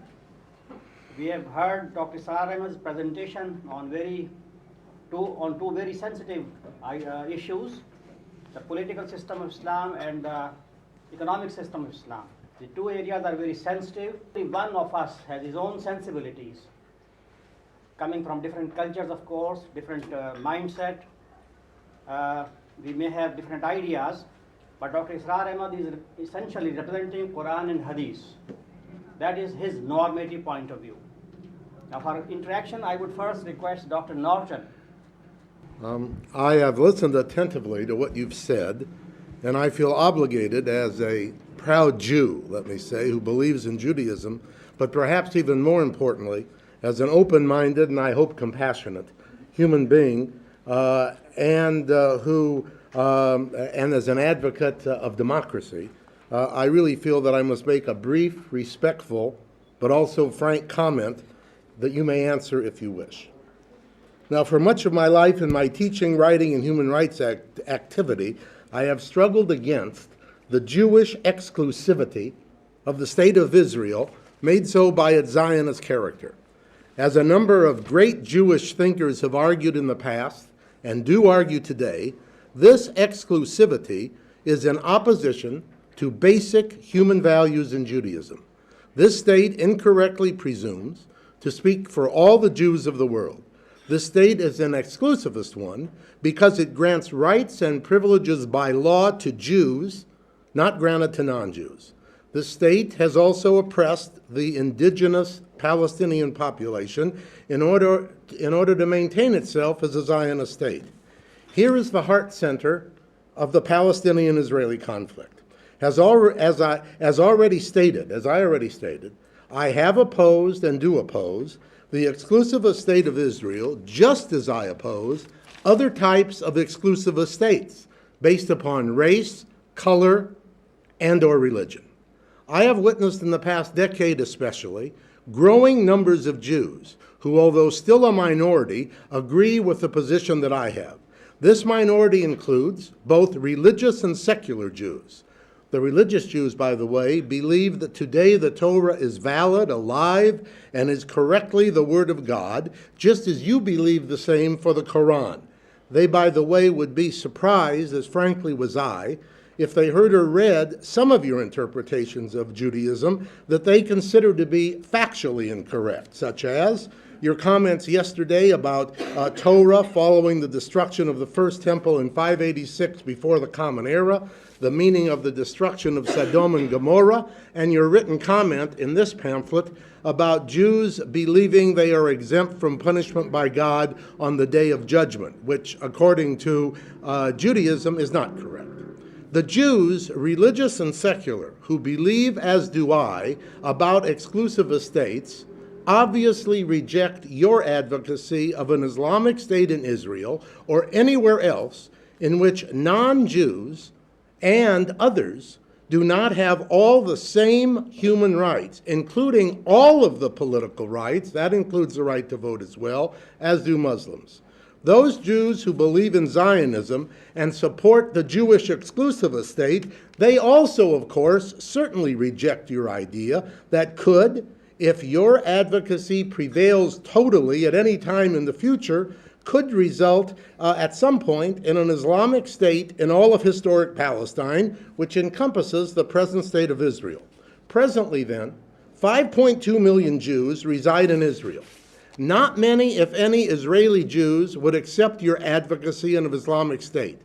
We have heard Dr. Israr Ahmed's presentation on two very sensitive issues, the political system of Islam and the economic system of Islam. The two areas are very sensitive. One of us has his own sensibilities, coming from different cultures, of course, different mindset. We may have different ideas, but Dr. Israr Ahmed is essentially representing Quran and Hadith. That is his normative point of view. Now, for interaction, I would first request Dr. Norton. I have listened attentively to what you've said, and I feel obligated as a proud Jew, let me say, who believes in Judaism, but perhaps even more importantly, as an open-minded and I hope compassionate human being, and as an advocate of democracy, I really feel that I must make a brief, respectful, but also frank comment that you may answer if you wish. Now, for much of my life in my teaching, writing, and human rights activity, I have struggled against the Jewish exclusivity of the State of Israel, made so by its Zionist character. As a number of great Jewish thinkers have argued in the past, and do argue today, this exclusivity is in opposition to basic human values in Judaism. This state incorrectly presumes to speak for all the Jews of the world. The state is an exclusivist one because it grants rights and privileges by law to Jews, not granted to non-Jews. The state has also oppressed the indigenous Palestinian population in order to maintain itself as a Zionist state. Here is the heart center of the Palestinian-Israeli conflict. As I already stated, I have opposed and do oppose the exclusivist state of Israel, just as I oppose other types of exclusivist states based upon race, color, and or religion. I have witnessed in the past decade especially growing numbers of Jews who, although still a minority, agree with the position that I have. This minority includes both religious and secular Jews. The religious Jews, by the way, believe that today the Torah is valid, alive, and is correctly the Word of God, just as you believe the same for the Quran. They, by the way, would be surprised, as frankly was I, if they heard or read some of your interpretations of Judaism that they consider to be factually incorrect, such as your comments yesterday about Torah following the destruction of the first temple in 586 before the Common Era, the meaning of the destruction of Sodom and Gomorrah, and your written comment in this pamphlet about Jews believing they are exempt from punishment by God on the Day of Judgment, which, according to Judaism, is not correct. The Jews, religious and secular, who believe, as do I, about exclusivist states, obviously reject your advocacy of an Islamic state in Israel or anywhere else in which non-Jews and others do not have all the same human rights, including all of the political rights, that includes the right to vote as well, as do Muslims. Those Jews who believe in Zionism and support the Jewish exclusivist state, they also, of course, certainly reject your idea that could, if your advocacy prevails totally at any time in the future, could result at some point in an Islamic state in all of historic Palestine, which encompasses the present state of Israel. Presently, then, 5.2 million Jews reside in Israel. Not many, if any, Israeli Jews would accept your advocacy of Islamic State.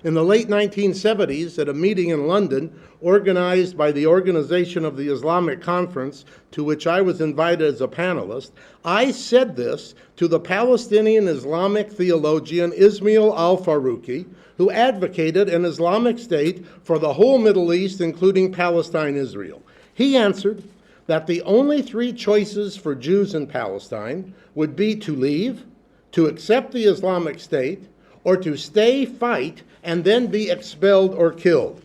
In the late 1970s, at a meeting in London organized by the Organization of the Islamic Conference, to which I was invited as a panelist, I said this to the Palestinian Islamic theologian Ismail al-Farouqi, who advocated an Islamic state for the whole Middle East, including Palestine, Israel. He answered that the only three choices for Jews in Palestine would be to leave, to accept the Islamic State, or to stay, fight, and then be expelled or killed.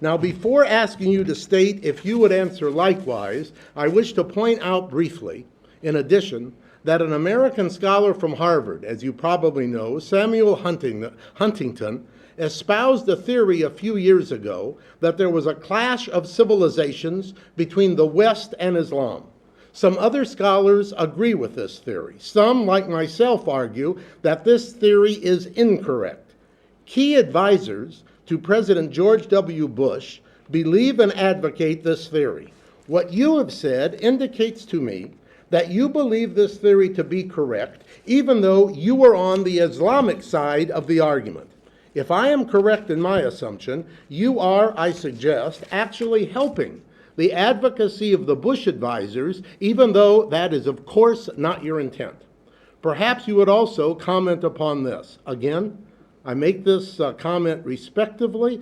Now, before asking you to state if you would answer likewise, I wish to point out briefly, in addition, that an American scholar from Harvard, as you probably know, Samuel Huntington, espoused a theory a few years ago that there was a clash of civilizations between the West and Islam. Some other scholars agree with this theory. Some, like myself, argue that this theory is incorrect. Key advisors to President George W. Bush believe and advocate this theory. What you have said indicates to me that you believe this theory to be correct, even though you were on the Islamic side of the argument. If I am correct in my assumption, you are, I suggest, actually helping the advocacy of the Bush advisors, even though that is, of course, not your intent. Perhaps you would also comment upon this. Again, I make this comment respectfully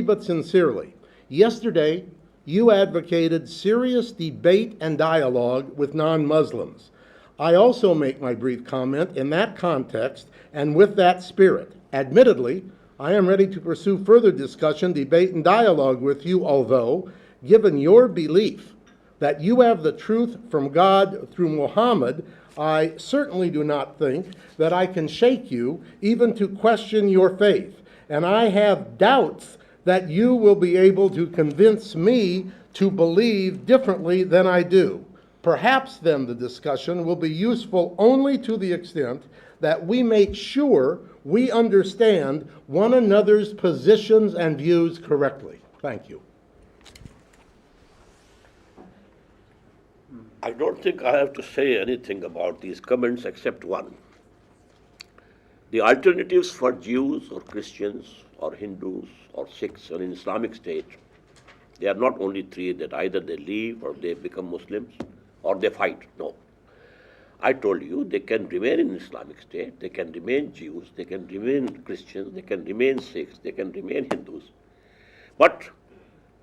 but sincerely. Yesterday, you advocated serious debate and dialogue with non-Muslims. I also make my brief comment in that context and with that spirit. Admittedly, I am ready to pursue further discussion, debate, and dialogue with you, although, given your belief that you have the truth from God through Muhammad, I certainly do not think that I can shake you even to question your faith. And I have doubts that you will be able to convince me to believe differently than I do. Perhaps then the discussion will be useful only to the extent that we make sure we understand one another's positions and views correctly. Thank you. I don't think I have to say anything about these comments except one. The alternatives for Jews or Christians or Hindus or Sikhs or in Islamic State, they are not only three that either they leave or they become Muslims or they fight. No. I told you they can remain in Islamic State, they can remain Jews, they can remain Christians, they can remain Sikhs, they can remain Hindus. But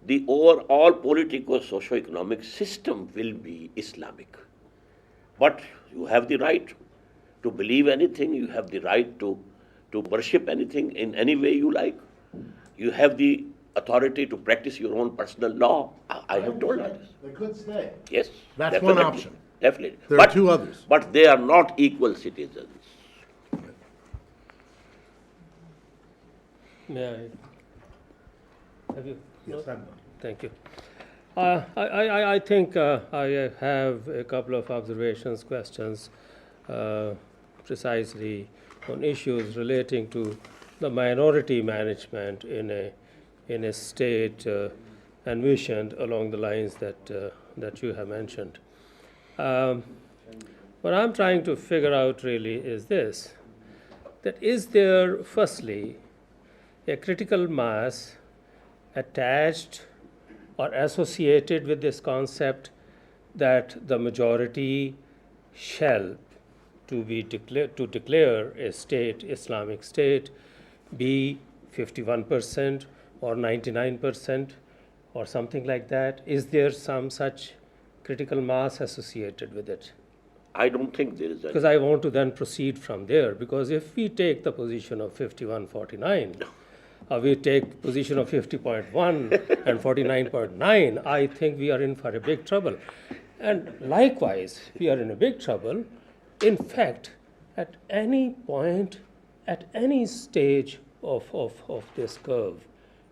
the overall political socio-economic system will be Islamic. But you have the right to believe anything, you have the right to worship anything in any way you like. You have the authority to practice your own personal law. I have told you this. They could stay. Yes. That's definitely, one option. Definitely. There are two others. But they are not equal citizens. May I? Have you? Yes, No? I'm done. Thank you. I think I have a couple of observations, questions, precisely on issues relating to the minority management in a state envisioned along the lines that you have mentioned. What I'm trying to figure out really is this: that is there, firstly, a critical mass attached or associated with this concept that the majority shall to declare a state, Islamic State, be 51% or 99% or something like that? Is there some such critical mass associated with it? I don't think there is Because any. I want to then proceed from there, because if we take the position of 51-49, we take position of 50.1 and 49.9, I think we are in for a big trouble. And likewise, we are in a big trouble. In fact, at any point, at any stage of this curve,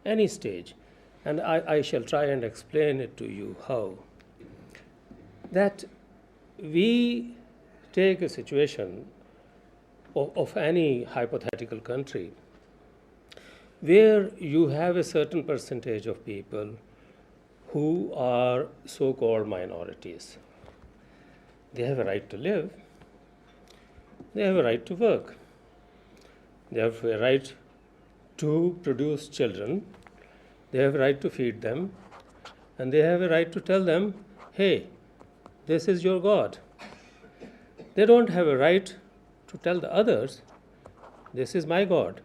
any stage, and I shall try and explain it to you how, that we take a situation of any hypothetical country where you have a certain percentage of people who are so-called minorities. They have a right to live. They have a right to work. They have a right to produce children. They have a right to feed them. And they have a right to tell them, hey, this is your God. They don't have a right to tell the others, this is my God.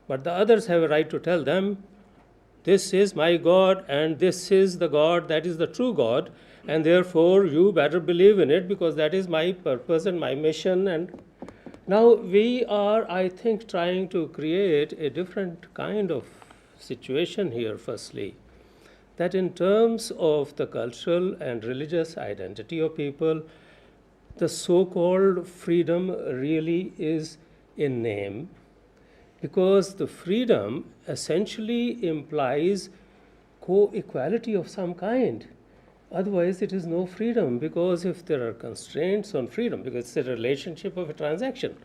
But the others have a right to tell them, this is my God and this is the God that is the true God, and therefore you better believe in it because that is my purpose and my mission. And now we are, I think, trying to create a different kind of situation here, firstly, that in terms of the cultural and religious identity of people, the so-called freedom really is in name, because the freedom essentially implies co-equality of some kind. Otherwise, it is no freedom, because if there are constraints on freedom, because it's a relationship of a transaction,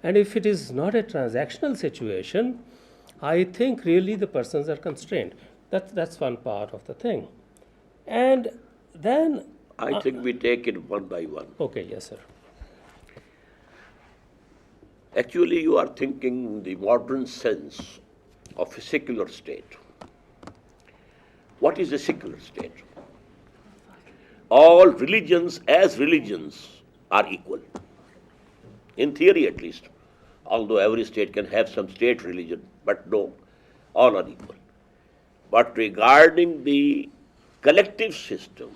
and if it is not a transactional situation, I think really the persons are constrained. That's one part of the thing. And then... I think we take it one by one. Okay, yes, sir. Actually, you are thinking the modern sense of a secular state. What is a secular state? All religions as religions are equal. In theory, at least. Although every state can have some state religion, but no, all are equal. But regarding the collective system,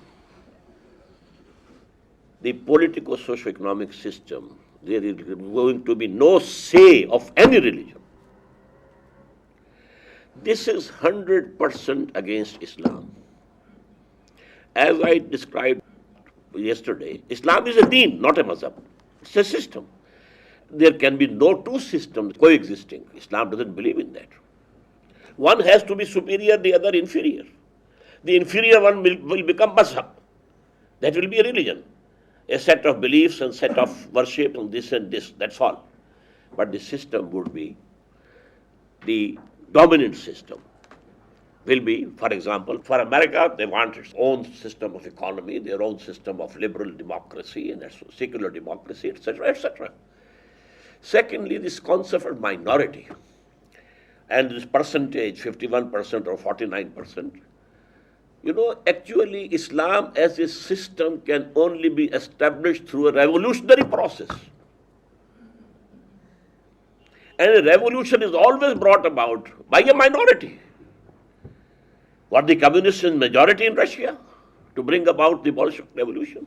the political socio-economic system, there is going to be no say of any religion. This is 100% against Islam. As I described yesterday, Islam is a deen, not a mazhab. It's a system. There can be no two systems coexisting. Islam doesn't believe in that. One has to be superior, the other inferior. The inferior one will become mazhab. That will be a religion. A set of beliefs and set of worship and this, that's all. But the system would be the dominant system. Will be, for example, for America, they want its own system of economy, their own system of liberal democracy, and that's secular democracy, etc., etc. Secondly, this concept of minority and this percentage, 51% or 49%. Actually, Islam as a system can only be established through a revolutionary process. And a revolution is always brought about by a minority. Were the communists in majority in Russia to bring about the Bolshevik revolution?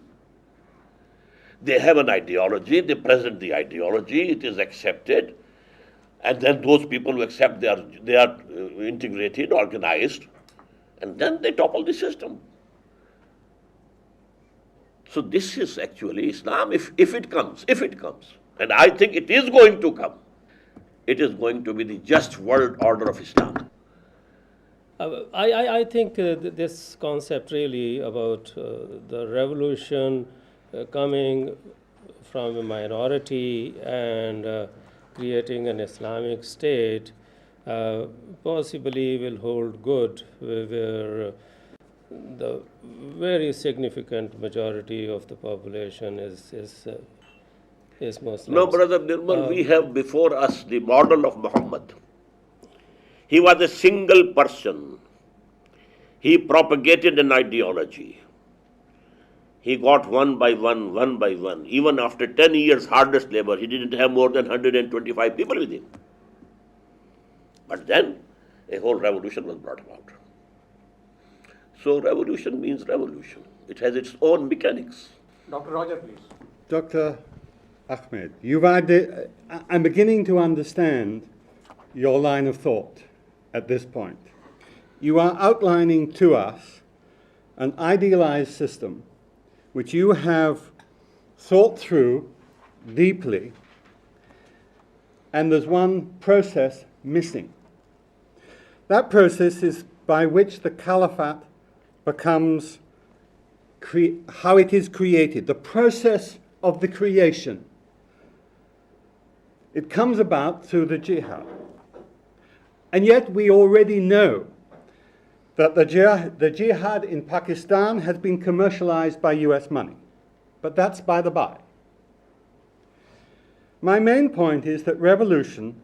They have an ideology, they present the ideology, it is accepted, and then those people who accept they are integrated, organized, and then they topple the system. So this is actually Islam, if it comes, and I think it is going to come. It is going to be the just world order of Islam. I think this concept really about the revolution coming from a minority and creating an Islamic state possibly will hold good where the very significant majority of the population is Muslims. No, Brother Nirmal, we have before us the model of Muhammad. He was a single person. He propagated an ideology. He got one by one. Even after 10 years hardest labor, he didn't have more than 125 people with him. But then a whole revolution was brought about. So revolution means revolution. It has its own mechanics. Dr. Roger, please. Dr. Ahmed, I'm beginning to understand your line of thought at this point. You are outlining to us an idealized system which you have thought through deeply, and there's one process missing. That process is by which the caliphate becomes how it is created, the process of the creation. It comes about through the jihad. And yet we already know that the jihad in Pakistan has been commercialized by US money. But that's by the by. My main point is that revolution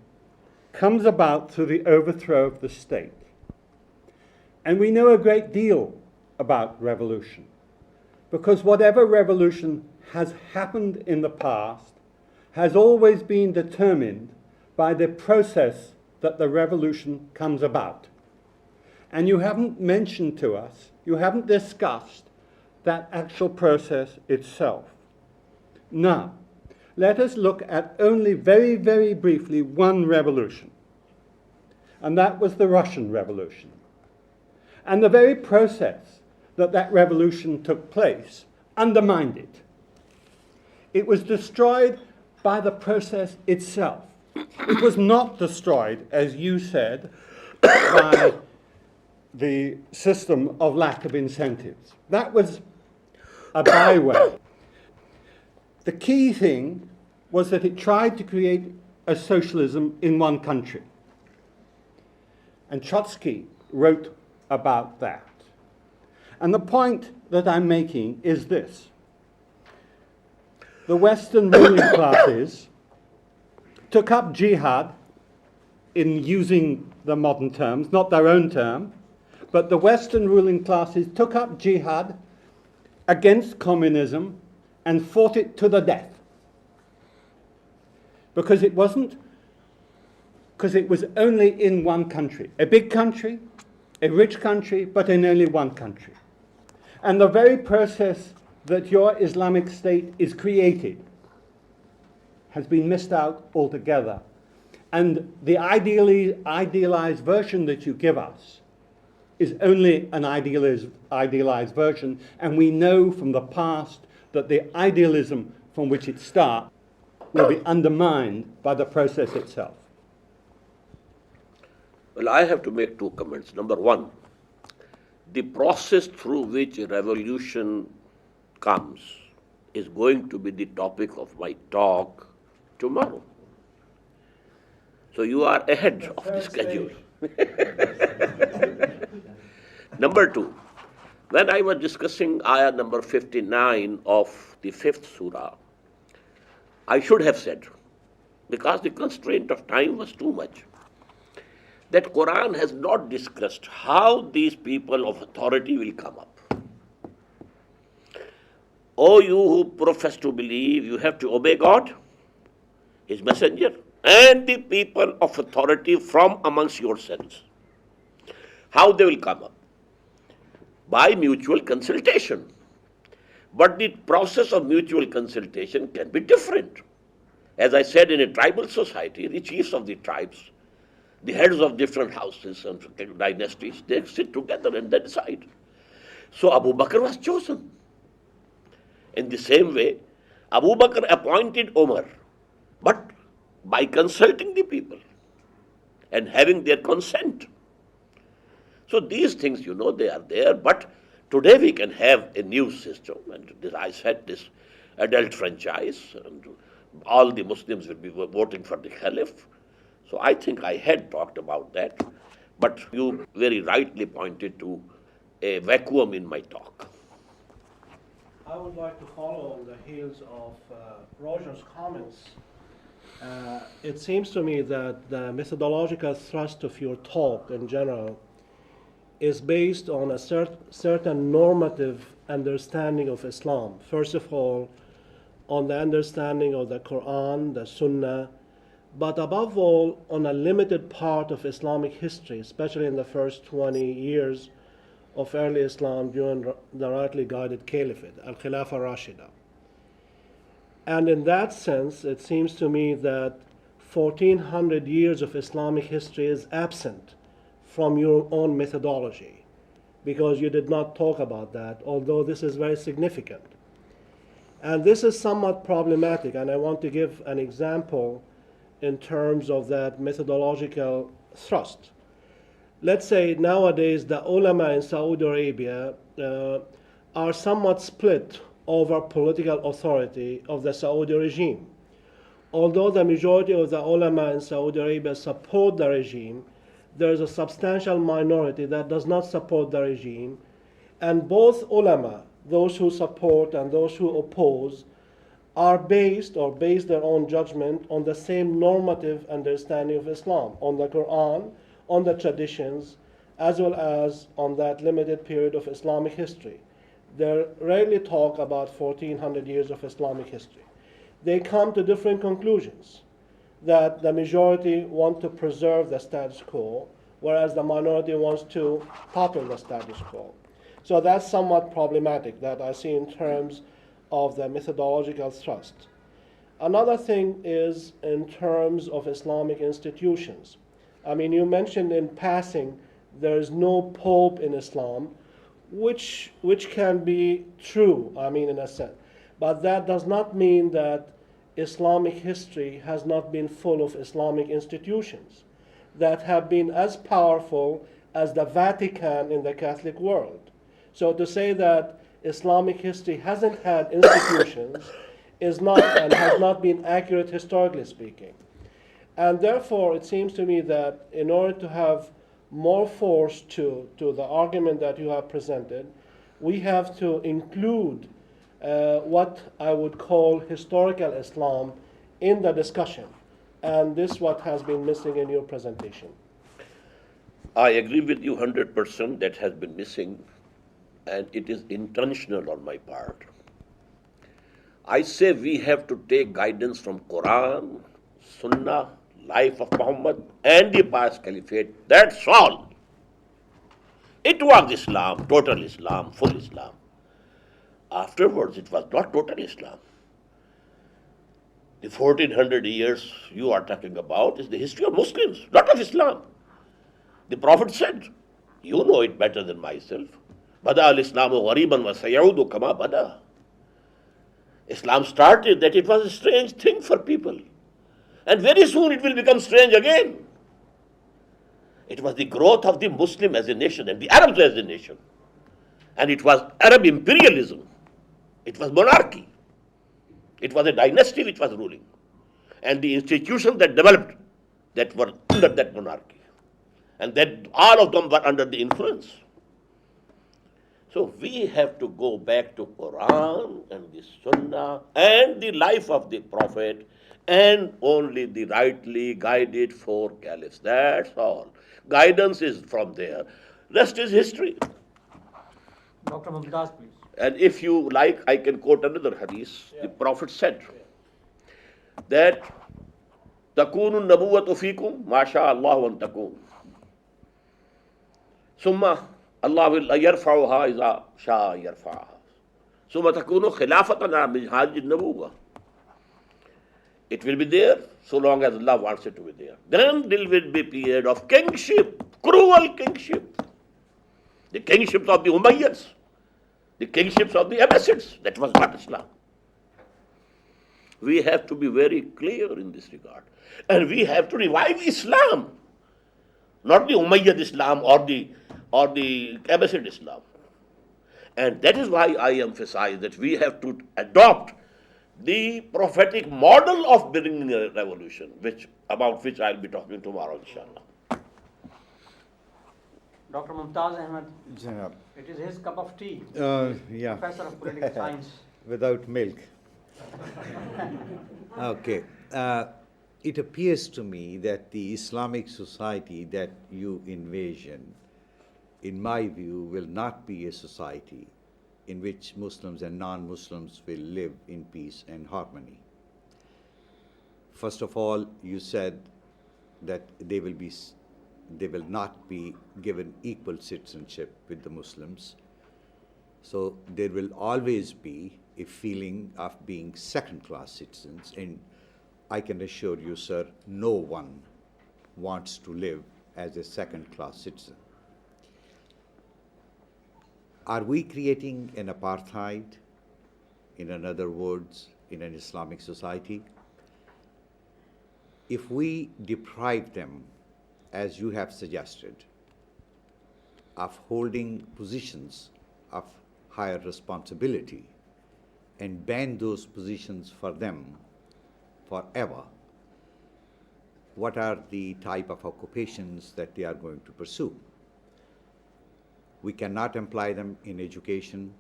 comes about through the overthrow of the state. And we know a great deal about revolution, because whatever revolution has happened in the past has always been determined by the process that the revolution comes about. And you haven't mentioned to us, you haven't discussed that actual process itself. Now, let us look at only very, very briefly one revolution. And that was the Russian Revolution. And the very process that revolution took place undermined it. It was destroyed by the process itself. It was not destroyed, as you said, by the system of lack of incentives. That was a byway. The key thing was that it tried to create a socialism in one country. And Trotsky wrote about that. And the point that I'm making is this. The Western ruling classes took up jihad, in using the modern terms, not their own term, but the Western ruling classes took up jihad against communism and fought it to the death. Because it was only in one country, a big country, a rich country, but in only one country. And the very process that your Islamic State is created has been missed out altogether. And the idealized version that you give us is only an idealized version, and we know from the past that the idealism from which it starts will be undermined by the process itself. Well, I have to make two comments. Number one, the process through which a revolution comes is going to be the topic of my talk tomorrow. So you are ahead of the schedule. Number two, when I was discussing ayah number 59 of the 5th surah, I should have said because the constraint of time was too much. That Quran has not discussed how these people of authority will come up. O you who profess to believe, you have to obey God, His messenger, and the people of authority from amongst yourselves. How they will come up? By mutual consultation. But the process of mutual consultation can be different. As I said, in a tribal society, the chiefs of the tribes, the heads of different houses and dynasties, they sit together and they decide. So Abu Bakr was chosen. In the same way, Abu Bakr appointed Omar, but by consulting the people and having their consent. So these things, they are there, but today we can have a new system, and I said this adult franchise, and all the Muslims will be voting for the Caliph. So I think I had talked about that, but you very rightly pointed to a vacuum in my talk. I would like to follow on the heels of Roger's comments. It seems to me that the methodological thrust of your talk in general is based on a certain normative understanding of Islam. First of all, on the understanding of the Quran, the Sunnah, but above all, on a limited part of Islamic history, especially in the first 20 years of early Islam during the rightly guided caliphate, Al-Khilafah Rashida. And in that sense, it seems to me that 1400 years of Islamic history is absent from your own methodology, because you did not talk about that, although this is very significant. And this is somewhat problematic, and I want to give an example in terms of that methodological thrust. Let's say nowadays the ulama in Saudi Arabia are somewhat split over political authority of the Saudi regime. Although the majority of the ulama in Saudi Arabia support the regime, there is a substantial minority that does not support the regime, and both ulama, those who support and those who oppose, are based their own judgment on the same normative understanding of Islam, on the Quran, on the traditions, as well as on that limited period of Islamic history. They rarely talk about 1400 years of Islamic history. They come to different conclusions, that the majority want to preserve the status quo, whereas the minority wants to topple the status quo. So that's somewhat problematic that I see in terms of the methodological thrust. Another thing is in terms of Islamic institutions. I mean, you mentioned in passing there is no pope in Islam, which can be true, I mean, in a sense. But that does not mean that Islamic history has not been full of Islamic institutions that have been as powerful as the Vatican in the Catholic world. So to say that Islamic history hasn't had institutions is not and has not been accurate historically speaking. And therefore, it seems to me that in order to have more force to the argument that you have presented, we have to include what I would call historical Islam in the discussion. And this is what has been missing in your presentation. I agree with you 100%, that has been missing, and it is intentional on my part. I say we have to take guidance from Quran, Sunnah, life of Muhammad, and the past caliphate. That's all. It was Islam, total Islam, full Islam. Afterwards, it was not total Islam. The 1400 years you are talking about is the history of Muslims, not of Islam. The Prophet said, you know it better than myself, Bada al-Islamu ghariban wa sayaudu kama bada. Islam started that it was a strange thing for people. And very soon it will become strange again. It was the growth of the Muslim as a nation and the Arabs as a nation. And it was Arab imperialism. It was monarchy. It was a dynasty which was ruling. And the institutions that developed that were under that monarchy. And that all of them were under the influence. So we have to go back to Quran and the Sunnah and the life of the Prophet and only the rightly guided four caliphs. That's all. Guidance is from there. Rest is history. Dr. Mumtaz, please. And if you like, I can quote another hadith. The Prophet said that takunu nabuwatu fikum ma sha Allah an takun. Summa Allah will yarfa'uha iza sha yarfa'uha. Summa takunu khilafatan ala minhaj an-nubuwah. It will be there so long as Allah wants it to be there. Then there will be a period of kingship, cruel kingship. The kingships of the Umayyads, the kingships of the Abbasids. That was not Islam. We have to be very clear in this regard. And we have to revive Islam, not the Umayyad Islam or the Abbasid Islam. And that is why I emphasize that we have to adopt the prophetic model of bringing a revolution, about which I'll be talking tomorrow, inshallah. Dr. Mumtaz Ahmed, Janab. it is his cup of tea. Yeah, Professor of Political Science. without milk. Okay. It appears to me that the Islamic society that you envision, in my view, will not be a society in which Muslims and non-Muslims will live in peace and harmony. First of all, you said that they will not be given equal citizenship with the Muslims. So there will always be a feeling of being second-class citizens, and I can assure you, sir, no one wants to live as a second-class citizen. Are we creating an apartheid, in other words, in an Islamic society? If we deprive them, as you have suggested, of holding positions of higher responsibility and ban those positions for them forever, what are the type of occupations that they are going to pursue? We cannot employ them in education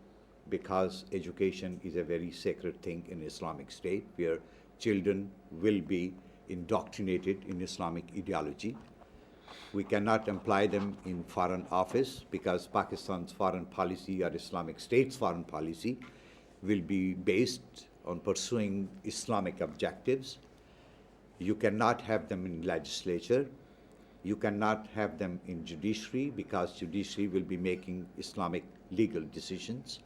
because education is a very sacred thing in Islamic State, where children will be indoctrinated in Islamic ideology. We cannot employ them in foreign office because Pakistan's foreign policy or Islamic State's foreign policy will be based on pursuing Islamic objectives. You cannot have them in legislature. You cannot have them in judiciary because judiciary will be making Islamic legal decisions.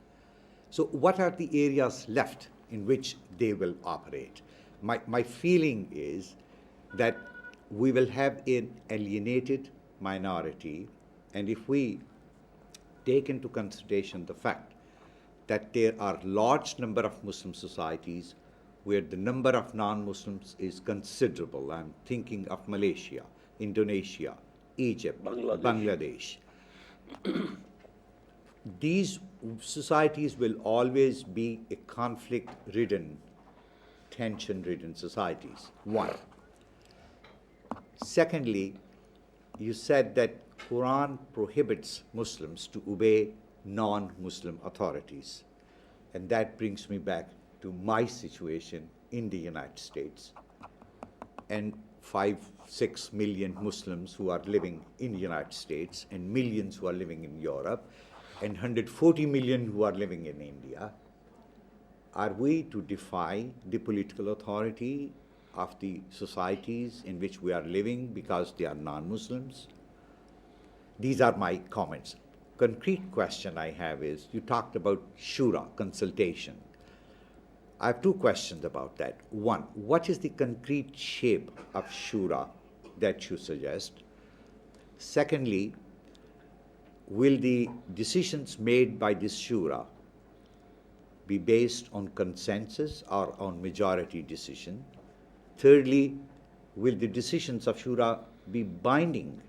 So what are the areas left in which they will operate? My feeling is that we will have an alienated minority, and if we take into consideration the fact that there are large number of Muslim societies where the number of non-Muslims is considerable. I'm thinking of Malaysia, Indonesia, Egypt, Bangladesh. These societies will always be a conflict-ridden, tension-ridden societies, one. Secondly, you said that Quran prohibits Muslims to obey non-Muslim authorities. And that brings me back to my situation in the United States and 5-6 million Muslims who are living in the United States and millions who are living in Europe and 140 million who are living in India. Are we to defy the political authority of the societies in which we are living because they are non-Muslims? These are my comments. Concrete question I have is, you talked about shura, consultation. I have two questions about that. One, what is the concrete shape of shura that you suggest? Secondly, will the decisions made by this shura be based on consensus or on majority decision? Thirdly, will the decisions of shura be binding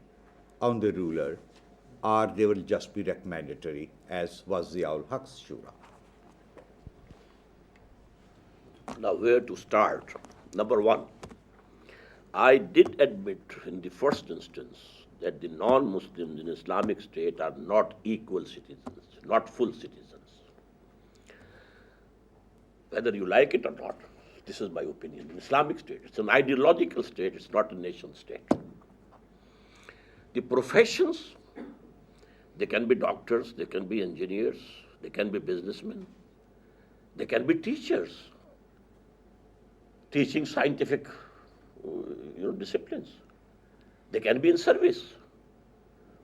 on the ruler, or they will just be recommendatory, as was the Haq's shura? Now, where to start? Number one, I did admit in the first instance that the non-Muslims in Islamic State are not equal citizens, not full citizens. Whether you like it or not, This is my opinion. An Islamic state, it's an ideological state, it's not a nation state. The professions, they can be doctors, they can be engineers, they can be businessmen, they can be teachers, teaching scientific disciplines. They can be in service.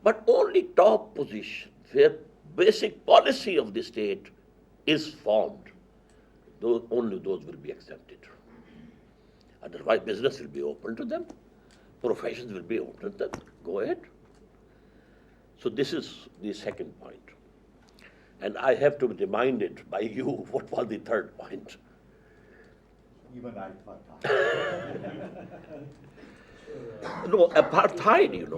But only top position where basic policy of the state is formed, only those will be exempted. Otherwise, business will be open to them, professions will be open to them. Go ahead. So this is the second point. And I have to be reminded by you what was the third point. Even I thought that. No, apartheid,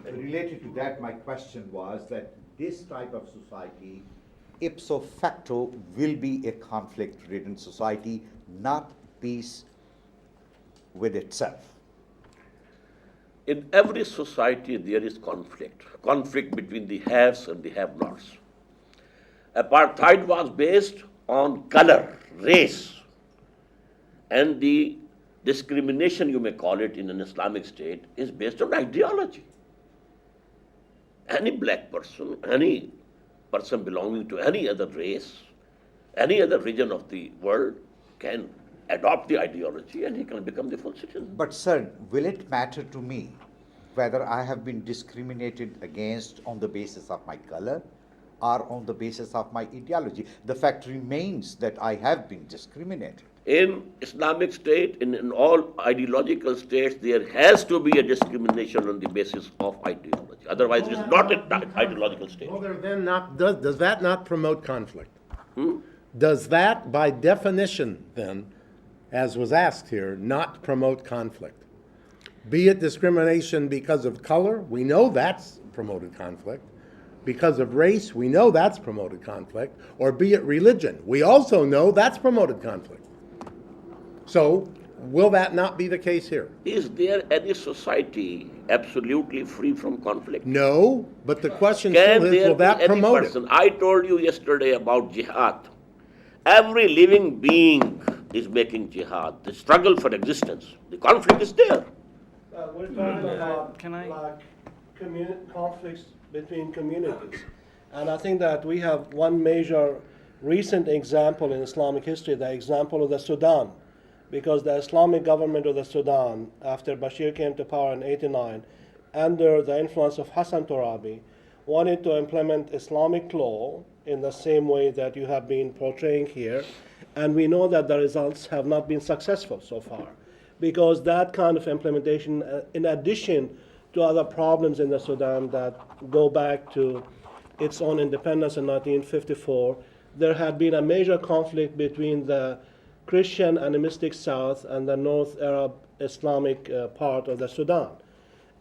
Related to that, my question was that this type of society, ipso facto, will be a conflict-ridden society, not peace with itself. In every society, there is conflict between the haves and the have-nots. Apartheid was based on color, race, and the discrimination, you may call it, in an Islamic state is based on ideology. Any black person, any person belonging to any other race, any other region of the world can adopt the ideology and he can become the full citizen. But sir, will it matter to me whether I have been discriminated against on the basis of my color or on the basis of my ideology? The fact remains that I have been discriminated. In Islamic state, in all ideological states, there has to be a discrimination on the basis of ideology. Otherwise, it is not an ideological state. Well, does that not promote conflict? Does that, by definition, then, as was asked here, not promote conflict? Be it discrimination because of color, we know that's promoted conflict. Because of race, we know that's promoted conflict. Or be it religion, we also know that's promoted conflict. So, will that not be the case here? Is there any society absolutely free from conflict? No, but the question Can still is, there will be that any promote it? person? I told you yesterday about jihad. Every living being is making jihad. The struggle for existence, the conflict is there. We're talking about can I- like conflicts between communities. And I think that we have one major recent example in Islamic history, the example of the Sudan. Because the Islamic government of the Sudan, after Bashir came to power in '89, under the influence of Hassan Torabi, wanted to implement Islamic law in the same way that you have been portraying here. And we know that the results have not been successful so far. Because that kind of implementation, in addition to other problems in the Sudan that go back to its own independence in 1954, there had been a major conflict between the Christian animistic South and the North Arab Islamic part of the Sudan.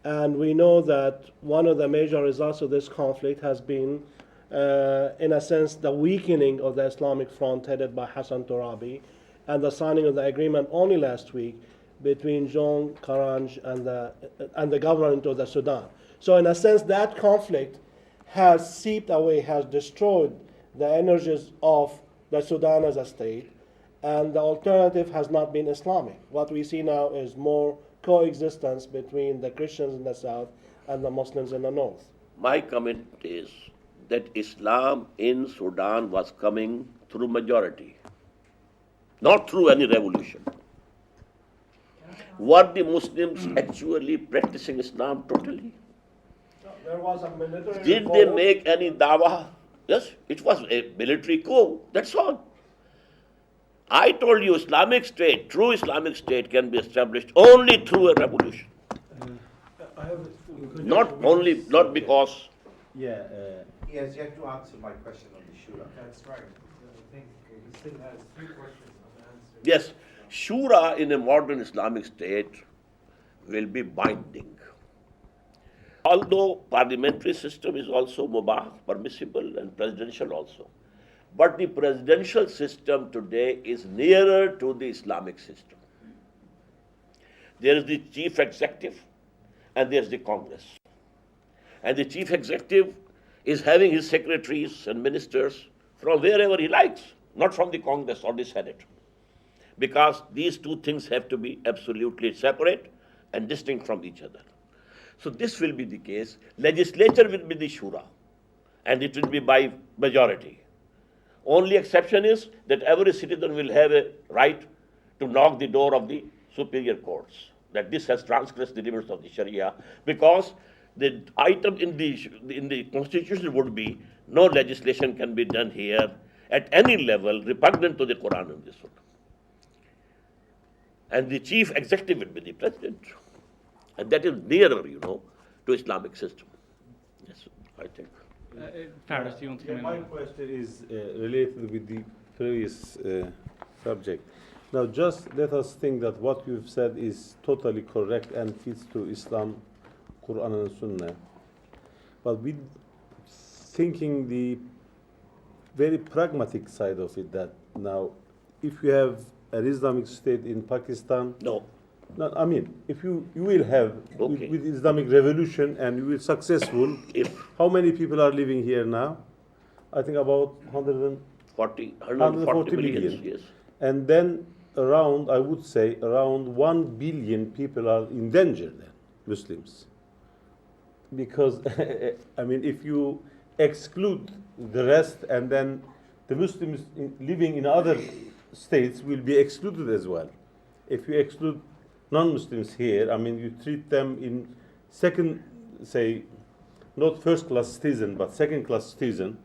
And we know that one of the major results of this conflict has been, in a sense, the weakening of the Islamic Front headed by Hassan Torabi and the signing of the agreement only last week between John Karanj and the government of the Sudan. So in a sense, that conflict has seeped away, has destroyed the energies of the Sudan as a state, and the alternative has not been Islamic. What we see now is more coexistence between the Christians in the south and the Muslims in the north. My comment is that Islam in Sudan was coming through majority, not through any revolution. Were the Muslims actually practicing Islam totally? There was a military Did they revolt. make any dawah? Yes, it was a military coup, that's all. I told you Islamic State, true Islamic State can be established only through a revolution. Not because He has yet to answer my question on the Shura. That's right. I think he still has 3 questions unanswered. yes, Shura in a modern Islamic state will be binding. Although parliamentary system is also mubah, permissible, and presidential also. But the presidential system today is nearer to the Islamic system. There is the chief executive and there is the Congress. And the chief executive is having his secretaries and ministers from wherever he likes, not from the Congress or the Senate. because these two things have to be absolutely separate and distinct from each other. So this will be the case. Legislature will be the shura, and it will be by majority. Only exception is that every citizen will have a right to knock the door of the superior courts, that this has transgressed the limits of the Sharia, because the item in the constitution would be no legislation can be done here at any level repugnant to the Quran and the Sunnah. And the chief executive will be the president. And that is nearer, to Islamic system. Yes, I think. Faris, do you want to come in? My question is related with the previous subject. Now, just let us think that what you've said is totally correct and fits to Islam, Quran and Sunnah. But with thinking the very pragmatic side of it, that now, if you have an Islamic State in Pakistan, No. I mean, if you will have Okay. with Islamic revolution and you will successful, how many people are living here now? I think about 140 140 million, million. yes. And then around, I would say, around 1 billion people are in danger then, Muslims. Because, I mean, if you exclude the rest and then the Muslims living in other states will be excluded as well. If you exclude non-Muslims here, I mean, you treat them in second, say, not first-class citizen, but second-class citizen.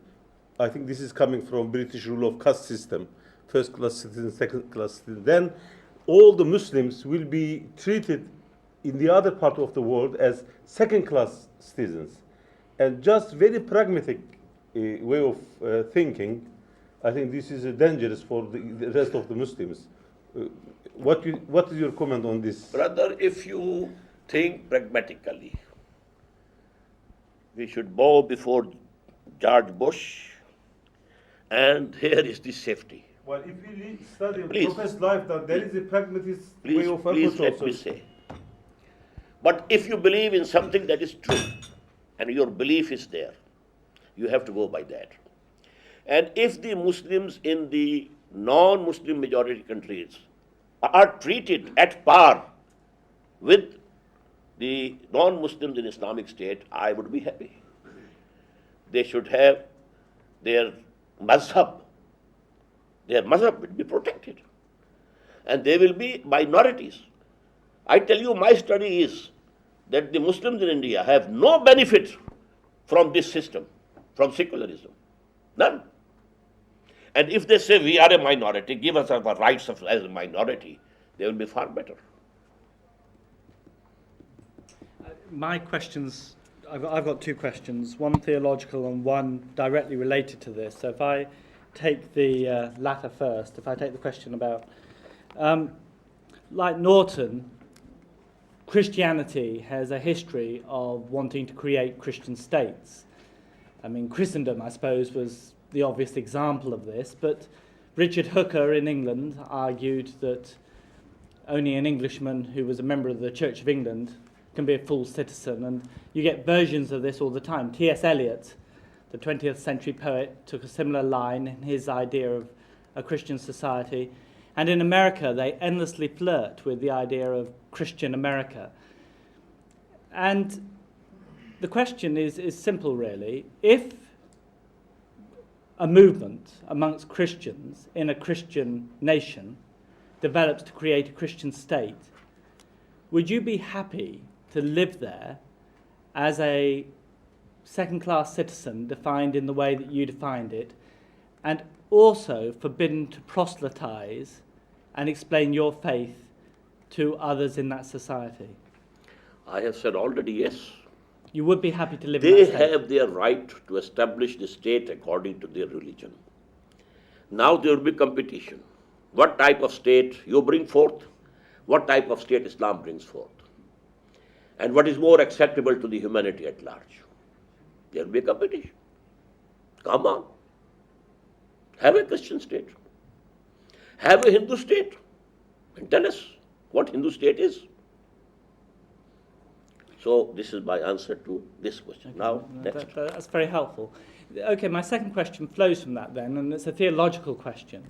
I think this is coming from British rule of caste system, first-class citizen, second-class citizen. Then all the Muslims will be treated in the other part of the world as second-class citizens. And just very pragmatic way of thinking, I think this is dangerous for the rest of the Muslims. What is your comment on this? Brother, if you think pragmatically, we should bow before George Bush, and here is the safety. Well, if we study Please. Prophet's life, that there is a pragmatic way of Please approach let also. me say. But if you believe in something that is true, and your belief is there, you have to go by that. And if the Muslims in the non-Muslim majority countries are treated at par with the non-Muslims in Islamic State, I would be happy. They should have their mazhab will be protected. And they will be minorities. I tell you, my study is that the Muslims in India have no benefit from this system, from secularism. None. And if they say we are a minority, give us our rights as a minority, they will be far better. My questions, I've got two questions, one theological and one directly related to this. So if I take the latter first, if I take the question about, like Norton, Christianity has a history of wanting to create Christian states. I mean, Christendom, I suppose, was the obvious example of this, but Richard Hooker in England argued that only an Englishman who was a member of the Church of England can be a full citizen, and you get versions of this all the time. T.S. Eliot, the 20th century poet, took a similar line in his idea of a Christian society, and in America they endlessly flirt with the idea of Christian America. And the question is simple, really. If a movement amongst Christians in a Christian nation develops to create a Christian state, would you be happy to live there as a second-class citizen defined in the way that you defined it, and also forbidden to proselytize and explain your faith to others in that society? I have said already yes. You would be happy to live in They that state? have their right to establish the state according to their religion. Now there will be competition. What type of state you bring forth? What type of state Islam brings forth? And what is more acceptable to the humanity at large? There will be a competition. Come on. Have a Christian state. Have a Hindu state. And tell us what Hindu state is. So this is my answer to this question. Okay, Now, next. That's very helpful. Okay, my second question flows from that then, and it's a theological question.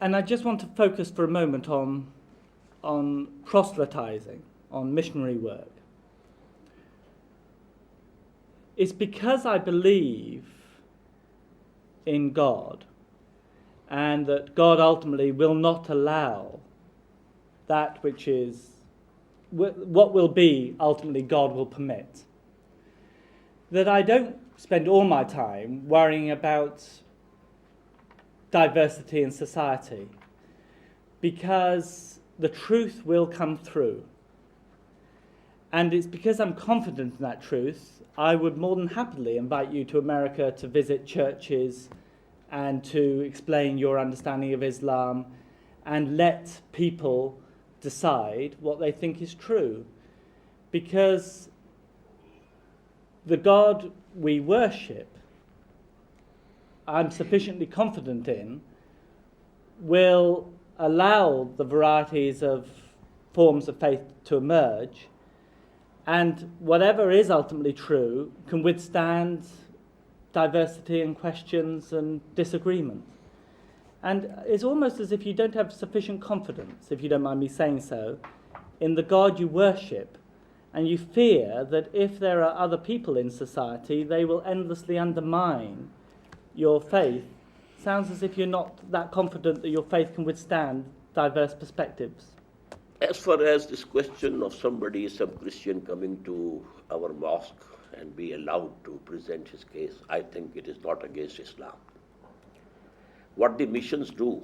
And I just want to focus for a moment on proselytizing, on missionary work. It's because I believe in God and that God ultimately will not allow that which is, what will be ultimately God will permit, that I don't spend all my time worrying about diversity in society, because the truth will come through. And it's because I'm confident in that truth, I would more than happily invite you to America to visit churches and to explain your understanding of Islam and let people decide what they think is true. Because the God we worship, I'm sufficiently confident in, will allow the varieties of forms of faith to emerge, and whatever is ultimately true can withstand diversity and questions and disagreement. And it's almost as if you don't have sufficient confidence, if you don't mind me saying so, in the God you worship, and you fear that if there are other people in society, they will endlessly undermine your faith. Sounds as if you're not that confident that your faith can withstand diverse perspectives. As far as this question of somebody, some Christian coming to our mosque and be allowed to present his case, I think it is not against Islam. What the missions do,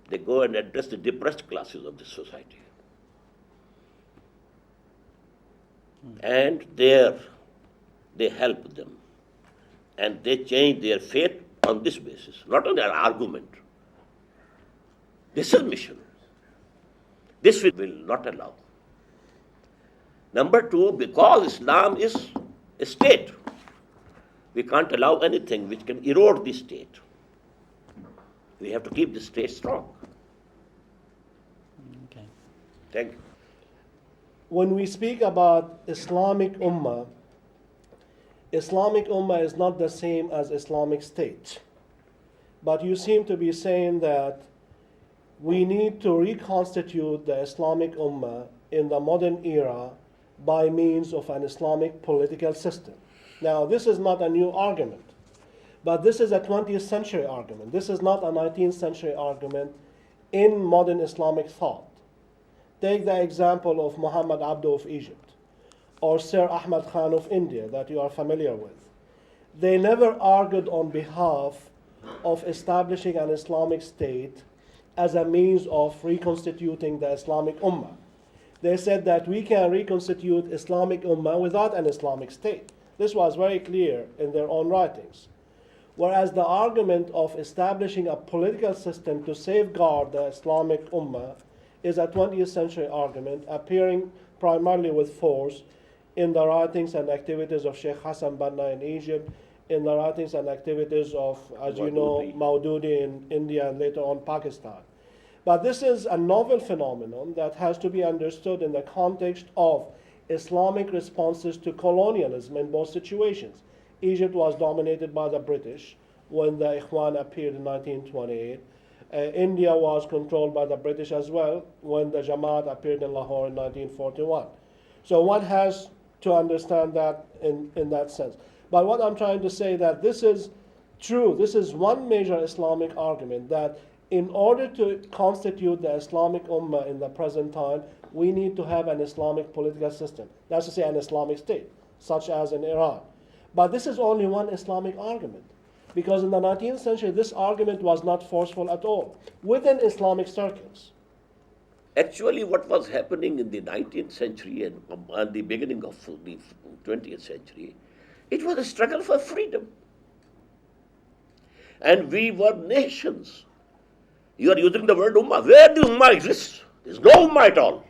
they go and address the depressed classes of the society. And there they help them. And they change their faith on this basis, not on an argument. This is mission. This we will not allow. Number two, because Islam is a state, we can't allow anything which can erode the state. We have to keep the state strong. Okay. Thank you. When we speak about Islamic Ummah is not the same as Islamic State. But you seem to be saying that we need to reconstitute the Islamic Ummah in the modern era by means of an Islamic political system. Now, this is not a new argument, but this is a 20th century argument. This is not a 19th century argument in modern Islamic thought. Take the example of Muhammad Abdu of Egypt or Sir Ahmed Khan of India that you are familiar with. They never argued on behalf of establishing an Islamic state as a means of reconstituting the Islamic Ummah. They said that we can reconstitute Islamic Ummah without an Islamic state. This was very clear in their own writings. Whereas the argument of establishing a political system to safeguard the Islamic Ummah is a 20th century argument appearing primarily with force in the writings and activities of Sheikh Hassan Banna in Egypt, in the writings and activities of, as you know, Maududi in India and later on Pakistan. But this is a novel phenomenon that has to be understood in the context of Islamic responses to colonialism in both situations. Egypt was dominated by the British when the Ikhwan appeared in 1928. India was controlled by the British as well when the Jamaat appeared in Lahore in 1941. So one has to understand that in that sense. But what I'm trying to say that this is true. This is one major Islamic argument that in order to constitute the Islamic Ummah in the present time, we need to have an Islamic political system. That's to say an Islamic state, such as in Iran. But this is only one Islamic argument. Because in the 19th century, this argument was not forceful at all within Islamic circles. Actually, what was happening in the 19th century and the beginning of the 20th century, it was a struggle for freedom. And we were nations. You are using the word Ummah. Where the Ummah exists? There is no Ummah at all.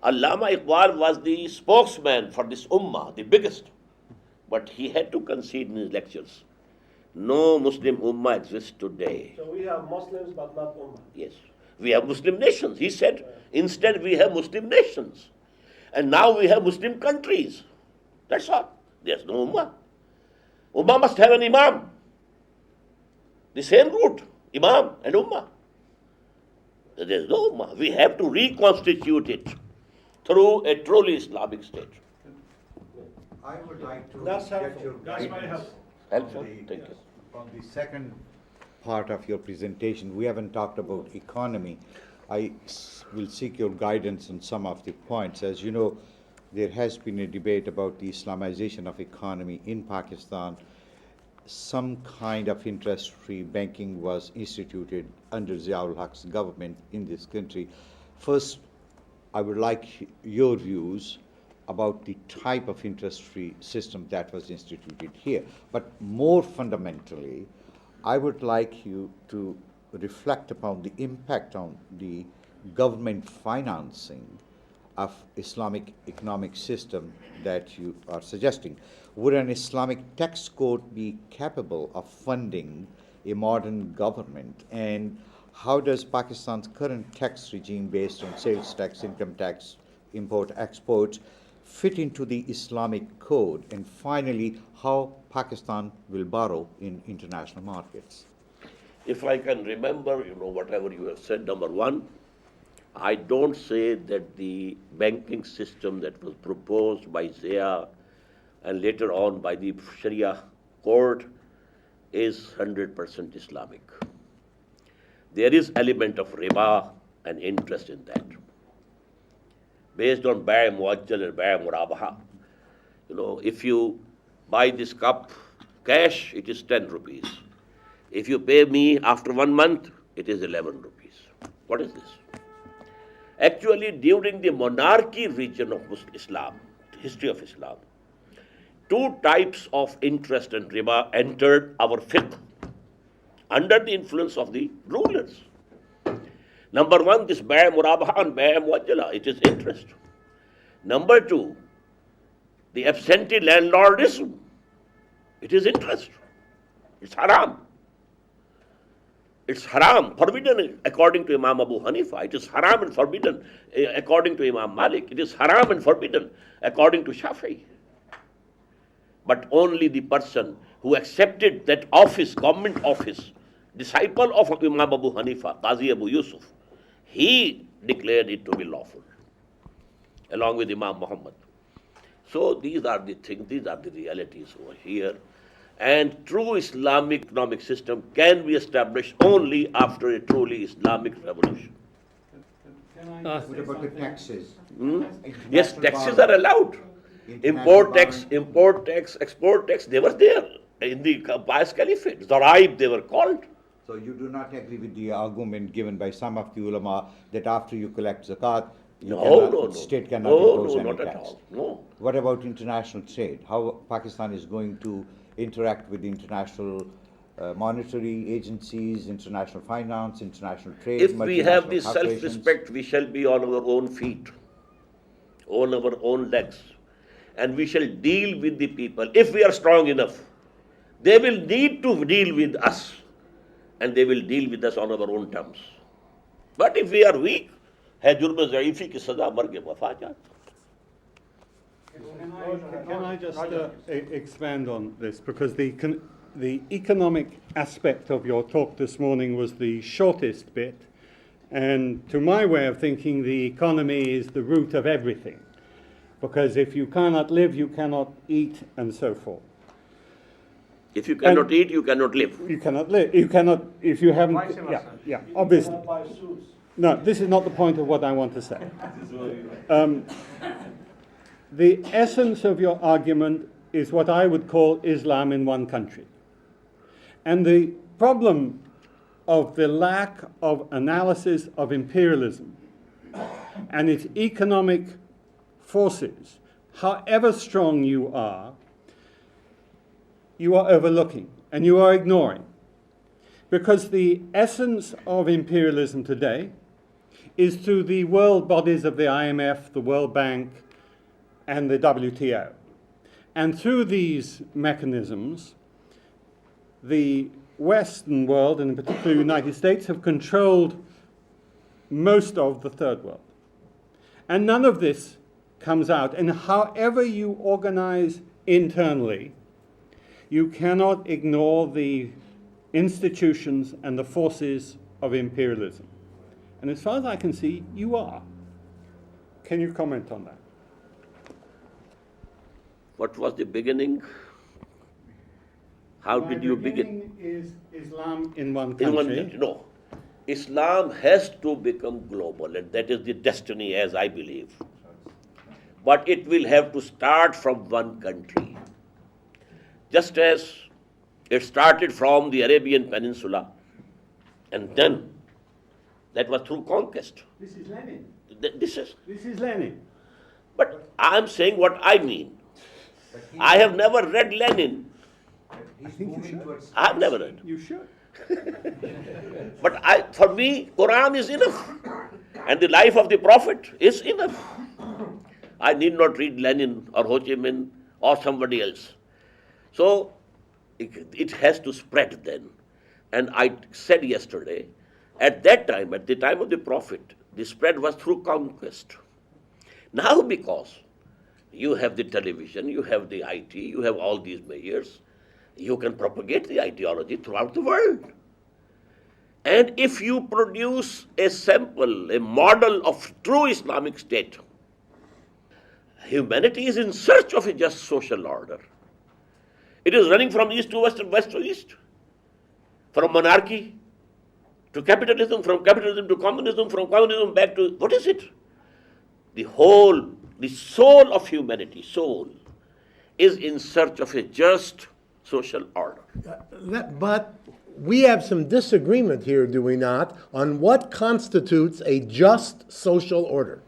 Allama Iqbal was the spokesman for this Ummah, the biggest. But he had to concede in his lectures. No Muslim Ummah exists today. So we have Muslims but not Ummah. Yes. We have Muslim nations. He said, instead we have Muslim nations. And now we have Muslim countries. That's all. There's no Ummah. Ummah must have an Imam. The same route. Imam and Ummah. There's no Ummah. We have to reconstitute it through a truly Islamic state. I would like to That's get helpful. your That's very guidance helpful. Helpful? Thank you. on the second part of your presentation. We haven't talked about economy. I will seek your guidance on some of the points. As you know, there has been a debate about the Islamization of economy in Pakistan. Some kind of interest-free banking was instituted under Ziaul Haq's government in this country. First, I would like your views about the type of interest-free system that was instituted here. But more fundamentally, I would like you to reflect upon the impact on the government financing of Islamic economic system that you are suggesting. Would an Islamic tax code be capable of funding a modern government? And how does Pakistan's current tax regime based on sales tax, income tax, import, export, fit into the Islamic code? And finally, how Pakistan will borrow in international markets? If I can remember, whatever you have said, number one, I don't say that the banking system that was proposed by Zia and later on by the Sharia court is 100% Islamic. There is element of riba and interest in that. Based on Bai' Muajjal and Bai' Murabaha. If you buy this cup cash, it is 10 rupees. If you pay me after 1 month, it is 11 rupees. What is this? Actually, during the monarchy region of Islam, the history of Islam, two types of interest and riba entered our fiqh under the influence of the rulers. Number one, this Bai' Murabaha and Bai' Muajjala, it is interest. Number two, the absentee landlordism, it is interest. It's haram. It's haram, forbidden according to Imam Abu Hanifa. It is haram and forbidden according to Imam Malik. It is haram and forbidden according to Shafi'i. But only the person who accepted that office, government office, disciple of Imam Abu Hanifa, Qazi Abu Yusuf, he declared it to be lawful, along with Imam Muhammad. So these are the things, these are the realities over here. And true Islamic economic system can be established only after a truly Islamic revolution. What about the taxes? Yes, taxes are allowed. Import tax, export tax, they were there in the pious caliphate. Zaraib, they were called. So you do not agree with the argument given by some of the ulama that after you collect zakat, state cannot impose any not tax? At all. No. What about international trade? How Pakistan is going to interact with international monetary agencies, international finance, international trade? If we have this corporations? self-respect, we shall be on our own feet, on our own legs, and we shall deal with the people. If we are strong enough, they will need to deal with us, and they will deal with us on our own terms. But if we are weak, है जुर्म ज़ईफ़ी की सज़ा मर के वफ़ा जात. Can I just expand on this? Because the economic aspect of your talk this morning was the shortest bit. And to my way of thinking, the economy is the root of everything. Because if you cannot live, you cannot eat, and so forth. If you cannot eat, you cannot live. You cannot live. You cannot, if you haven't. Vice versa. Yeah, obviously. Buy suits. No, this is not the point of what I want to say. The essence of your argument is what I would call Islam in one country. And the problem of the lack of analysis of imperialism and its economic forces, however strong you are overlooking and you are ignoring. Because the essence of imperialism today is through the world bodies of the IMF, the World Bank, and the WTO. And through these mechanisms, the Western world, and in particular the United States, have controlled most of the third world. And none of this comes out. And however you organize internally, you cannot ignore the institutions, and the forces of imperialism. And as far as I can see, you are. Can you comment on that? What was the beginning? How did you begin? Is Islam in one In one country? minute, no. Islam has to become global, and that is the destiny, as I believe. But it will have to start from one country. Just as it started from the Arabian Peninsula, and then that was through conquest. This is Lenin. This is. This is Lenin. But I'm saying what I mean. I have never read Lenin. I think you should. I have never read. You should. But for me, Quran is enough. And the life of the Prophet is enough. I need not read Lenin or Ho Chi Minh or somebody else. So it has to spread then. And I said yesterday, at that time, at the time of the Prophet, the spread was through conquest. Now because you have the television, you have the IT, you have all these measures, you can propagate the ideology throughout the world. And if you produce a sample, a model of true Islamic state, humanity is in search of a just social order. It is running from east to west and west to east, from monarchy to capitalism, from capitalism to communism, from communism back to, what is it? The soul of humanity, soul, is in search of a just social order. But we have some disagreement here, do we not, on what constitutes a just social order?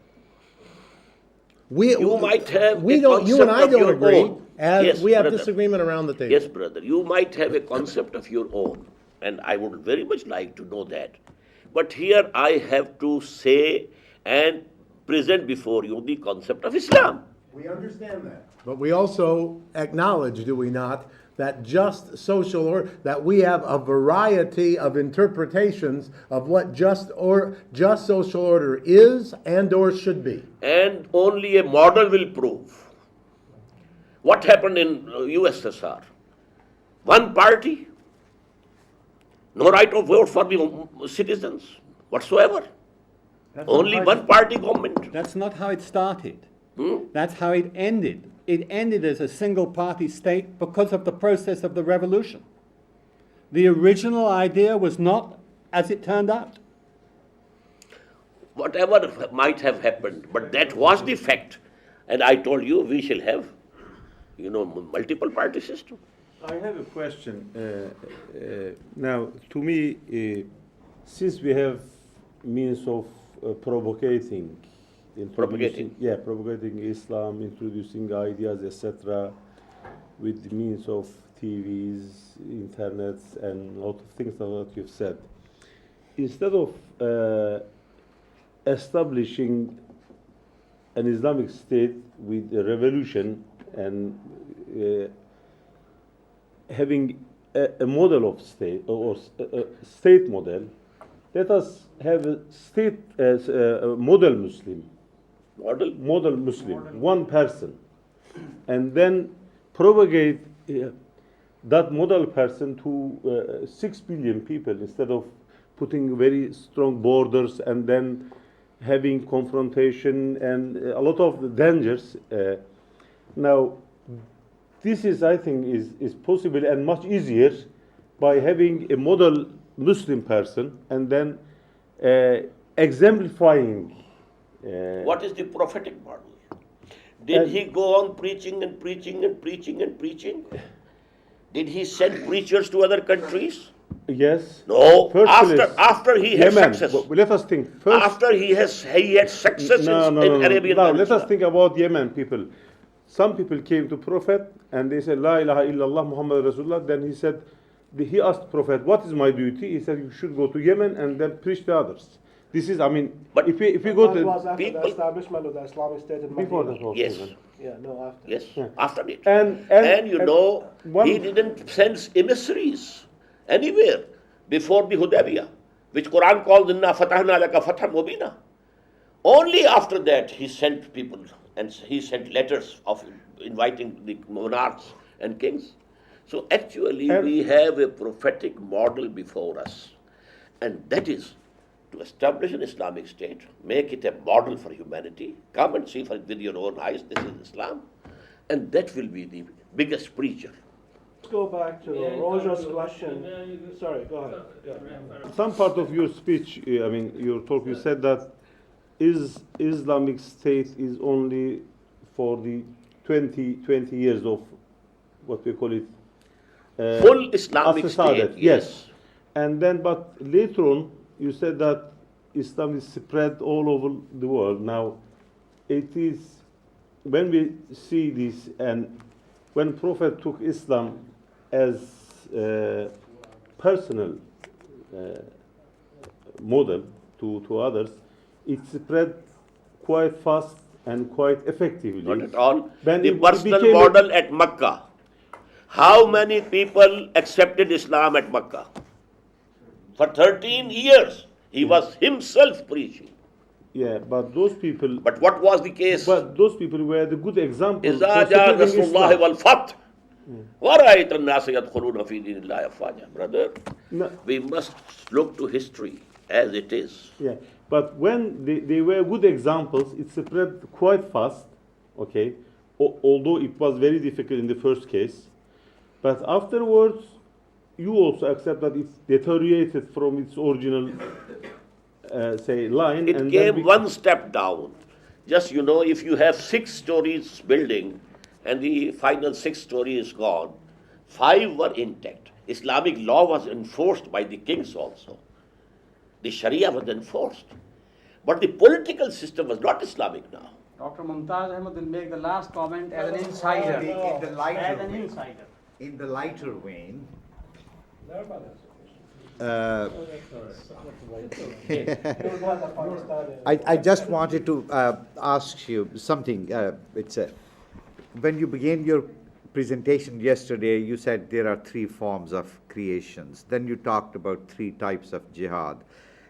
You might have you and I don't agree, as Yes, we have brother. disagreement around the table. Yes, brother, you might have a concept of your own, and I would very much like to know that. But here I have to say and present before you the concept of Islam. We understand that. But we also acknowledge, do we not, that just social order, that we have a variety of interpretations of what just social order is and or should be. And only a model will prove. What happened in USSR? One party, no right of vote for the citizens whatsoever. Only one party government. That's not how it started. That's how it ended. It ended as a single-party state because of the process of the revolution. The original idea was not as it turned out. Whatever might have happened, but that was the fact. And I told you we shall have, multiple party system. I have a question. Now, to me, since we have means of propagating Islam, introducing ideas, etc., with the means of TVs, internets, and a lot of things that you've said. Instead of establishing an Islamic state with a revolution and having a model of state or a state model, let us have a state as a model Muslim. Model Muslim, one person, and then propagate that model person to 6 billion people instead of putting very strong borders and then having confrontation and a lot of dangers. Now, this is, I think, is possible and much easier by having a model Muslim person and then exemplifying. What is the prophetic model? Did he go on preaching and preaching and preaching and preaching? Did he send preachers to other countries? Yes. No. First After he had Yemen. success. But let us think. First, After he had success in Arabian No, let Peninsula. us think about Yemen people. Some people came to Prophet and they said, La ilaha illallah Muhammad Rasulullah. Then he said, he asked Prophet, what is my duty? He said, you should go to Yemen and then preach to others. This is, but if we go That to was after people- the establishment of the Islamic State in before Medina. that was Yes. given. Yeah, no, after. Yes, after it. And He didn't send emissaries anywhere before the Hudaybiyah, which Quran called Inna Fatahna Laka Fathan Mubina. Only after that he sent people and he sent letters of inviting the monarchs and kings. So actually, And- we have a prophetic model before us, and that is to establish an Islamic state, make it a model for humanity. Come and see with your own eyes, this is Islam, and that will be the biggest preacher. Let's go back to Roger's question. Sorry, go ahead. Yeah. Some part of your speech, I mean, your talk, you said that Islamic State is only for the 20 years of what we call it. Full Islamic As-Sadat, state, yes. And then, but later on, you said that Islam is spread all over the world. Now, it is, when we see this, and when Prophet took Islam as a personal model to others, it spread quite fast and quite effectively. Not at all. When The it personal became a- model at Makkah. How many people accepted Islam at Makkah? For 13 years, he was himself preaching. Yeah, but those people, But what was the case? but those people were the good example. إذا for جاء spreading نصر الله Islam. والفتح ورأيت الناس يدخلون في دين الله أفواجا. Brother, No, we must look to history as it is. yeah, but when they were good examples, it spread quite fast, okay, although it was very difficult in the first case. But afterwards, you also accept that it deteriorated from its original, say, line. It and came then one step down. Just, if you have 6 stories building and the final 6 story is gone, 5 were intact. Islamic law was enforced by the kings also. The Sharia was enforced. But the political system was not Islamic now. Dr. Mumtaz Ahmed will make the last comment as an insider. In the lighter As an vein- insider. In the lighter vein, I just wanted to ask you something. When you began your presentation yesterday, you said there are 3 forms of creations. Then you talked about 3 types of jihad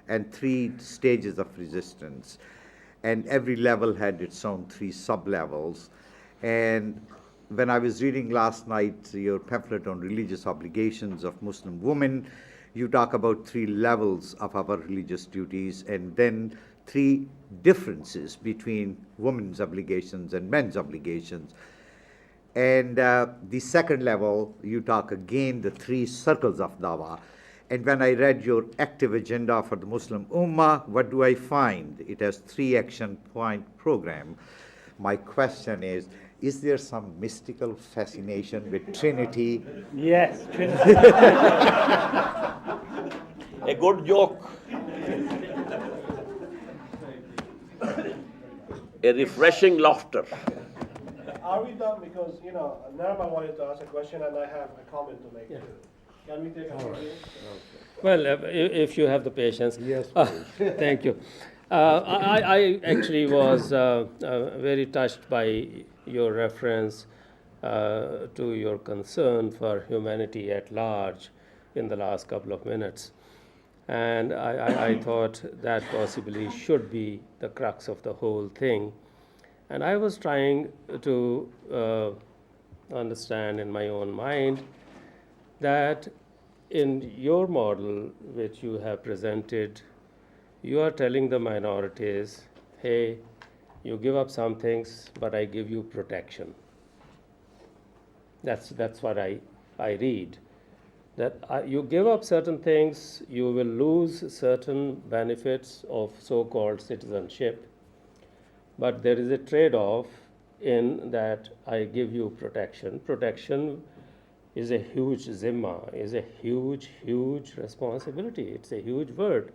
and 3 stages of resistance. And every level had its own 3 sub-levels. And when I was reading last night your pamphlet on religious obligations of Muslim women, you talk about 3 levels of our religious duties and then 3 differences between women's obligations and men's obligations. And the second level, you talk again the 3 circles of dawah. And when I read your active agenda for the Muslim Ummah, what do I find? It has 3 action point program. My question is there some mystical fascination with Trinity? Yes, Trinity. A good joke. A refreshing laughter. Are we done? Because, Narma wanted to ask a question and I have a comment to make too. Can we take a break? Well, if you have the patience. Yes, thank you. I actually was very touched by your reference to your concern for humanity at large in the last couple of minutes. And I thought that possibly should be the crux of the whole thing. And I was trying to understand in my own mind that in your model, which you have presented, you are telling the minorities, hey, you give up some things, but I give you protection. That's what I read. That you give up certain things, you will lose certain benefits of so-called citizenship, but there is a trade-off in that I give you protection. Protection is a huge zimma, is a huge, huge responsibility. It's a huge word.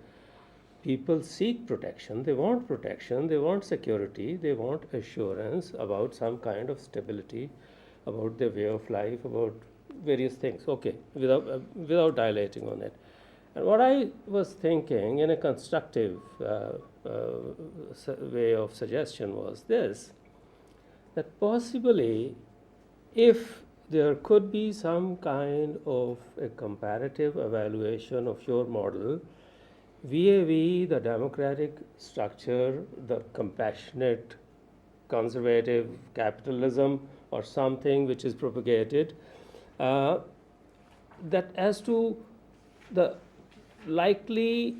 People seek protection, they want security, they want assurance about some kind of stability, about their way of life, about various things. Okay, without dilating on it. And what I was thinking in a constructive way of suggestion was this, that possibly if there could be some kind of a comparative evaluation of your model vis-a-vis the democratic structure, the compassionate conservative capitalism or something which is propagated, uh, that as to the likely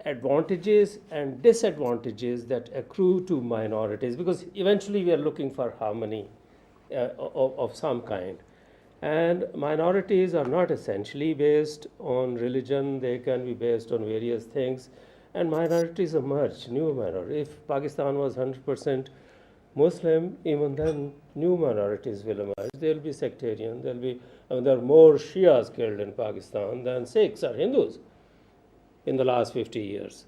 advantages and disadvantages that accrue to minorities, because eventually we are looking for harmony of some kind. And minorities are not essentially based on religion, they can be based on various things. And minorities emerge, new minorities. If Pakistan was 100% Muslim, even then new minorities will emerge. There will be sectarian, there are more Shias killed in Pakistan than Sikhs or Hindus in the last 50 years.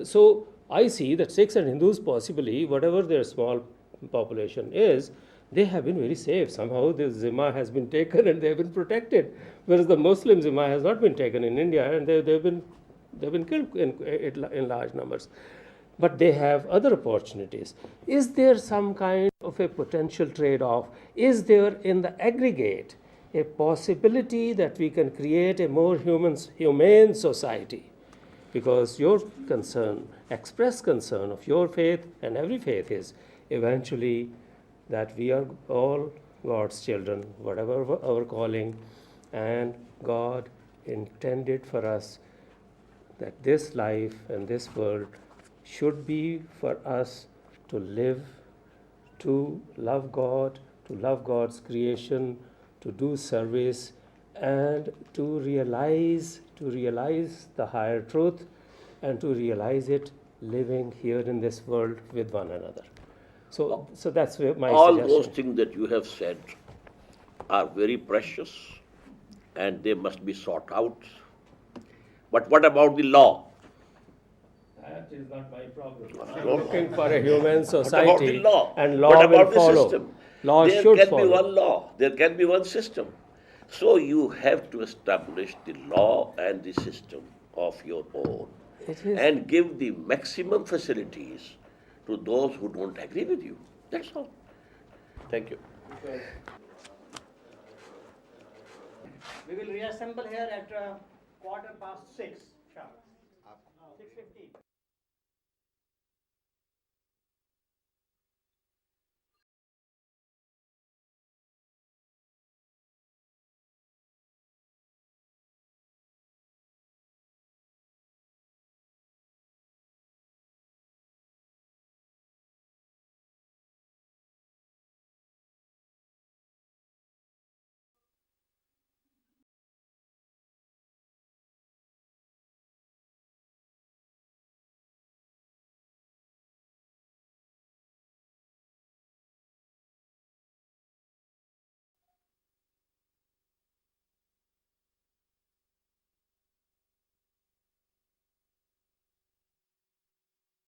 So I see that Sikhs and Hindus, possibly, whatever their small population is, they have been very safe. Somehow the Zimma has been taken and they have been protected, whereas the Muslim Zimma has not been taken in India, and they've been killed in large numbers. But they have other opportunities. Is there some kind of a potential trade-off? Is there in the aggregate a possibility that we can create a more humane society? Because your concern, expressed concern of your faith and every faith is eventually that we are all God's children, whatever our calling, and God intended for us that this life and this world should be for us to live, to love God, to love God's creation, to do service, and to realize the higher truth, and to realize it living here in this world with one another. So that's my All suggestion. those things that you have said are very precious and they must be sought out. But what about the law? That is not my problem. I'm looking for a human What about society, the law? and law What will about the follow. system? Law There should can follow. be one law. There can be one system. So you have to establish the law and the system of your own It is. and give the maximum facilities to those who don't agree with you. That's all. Thank you. We will reassemble here at 6:15 sharp. 6:15.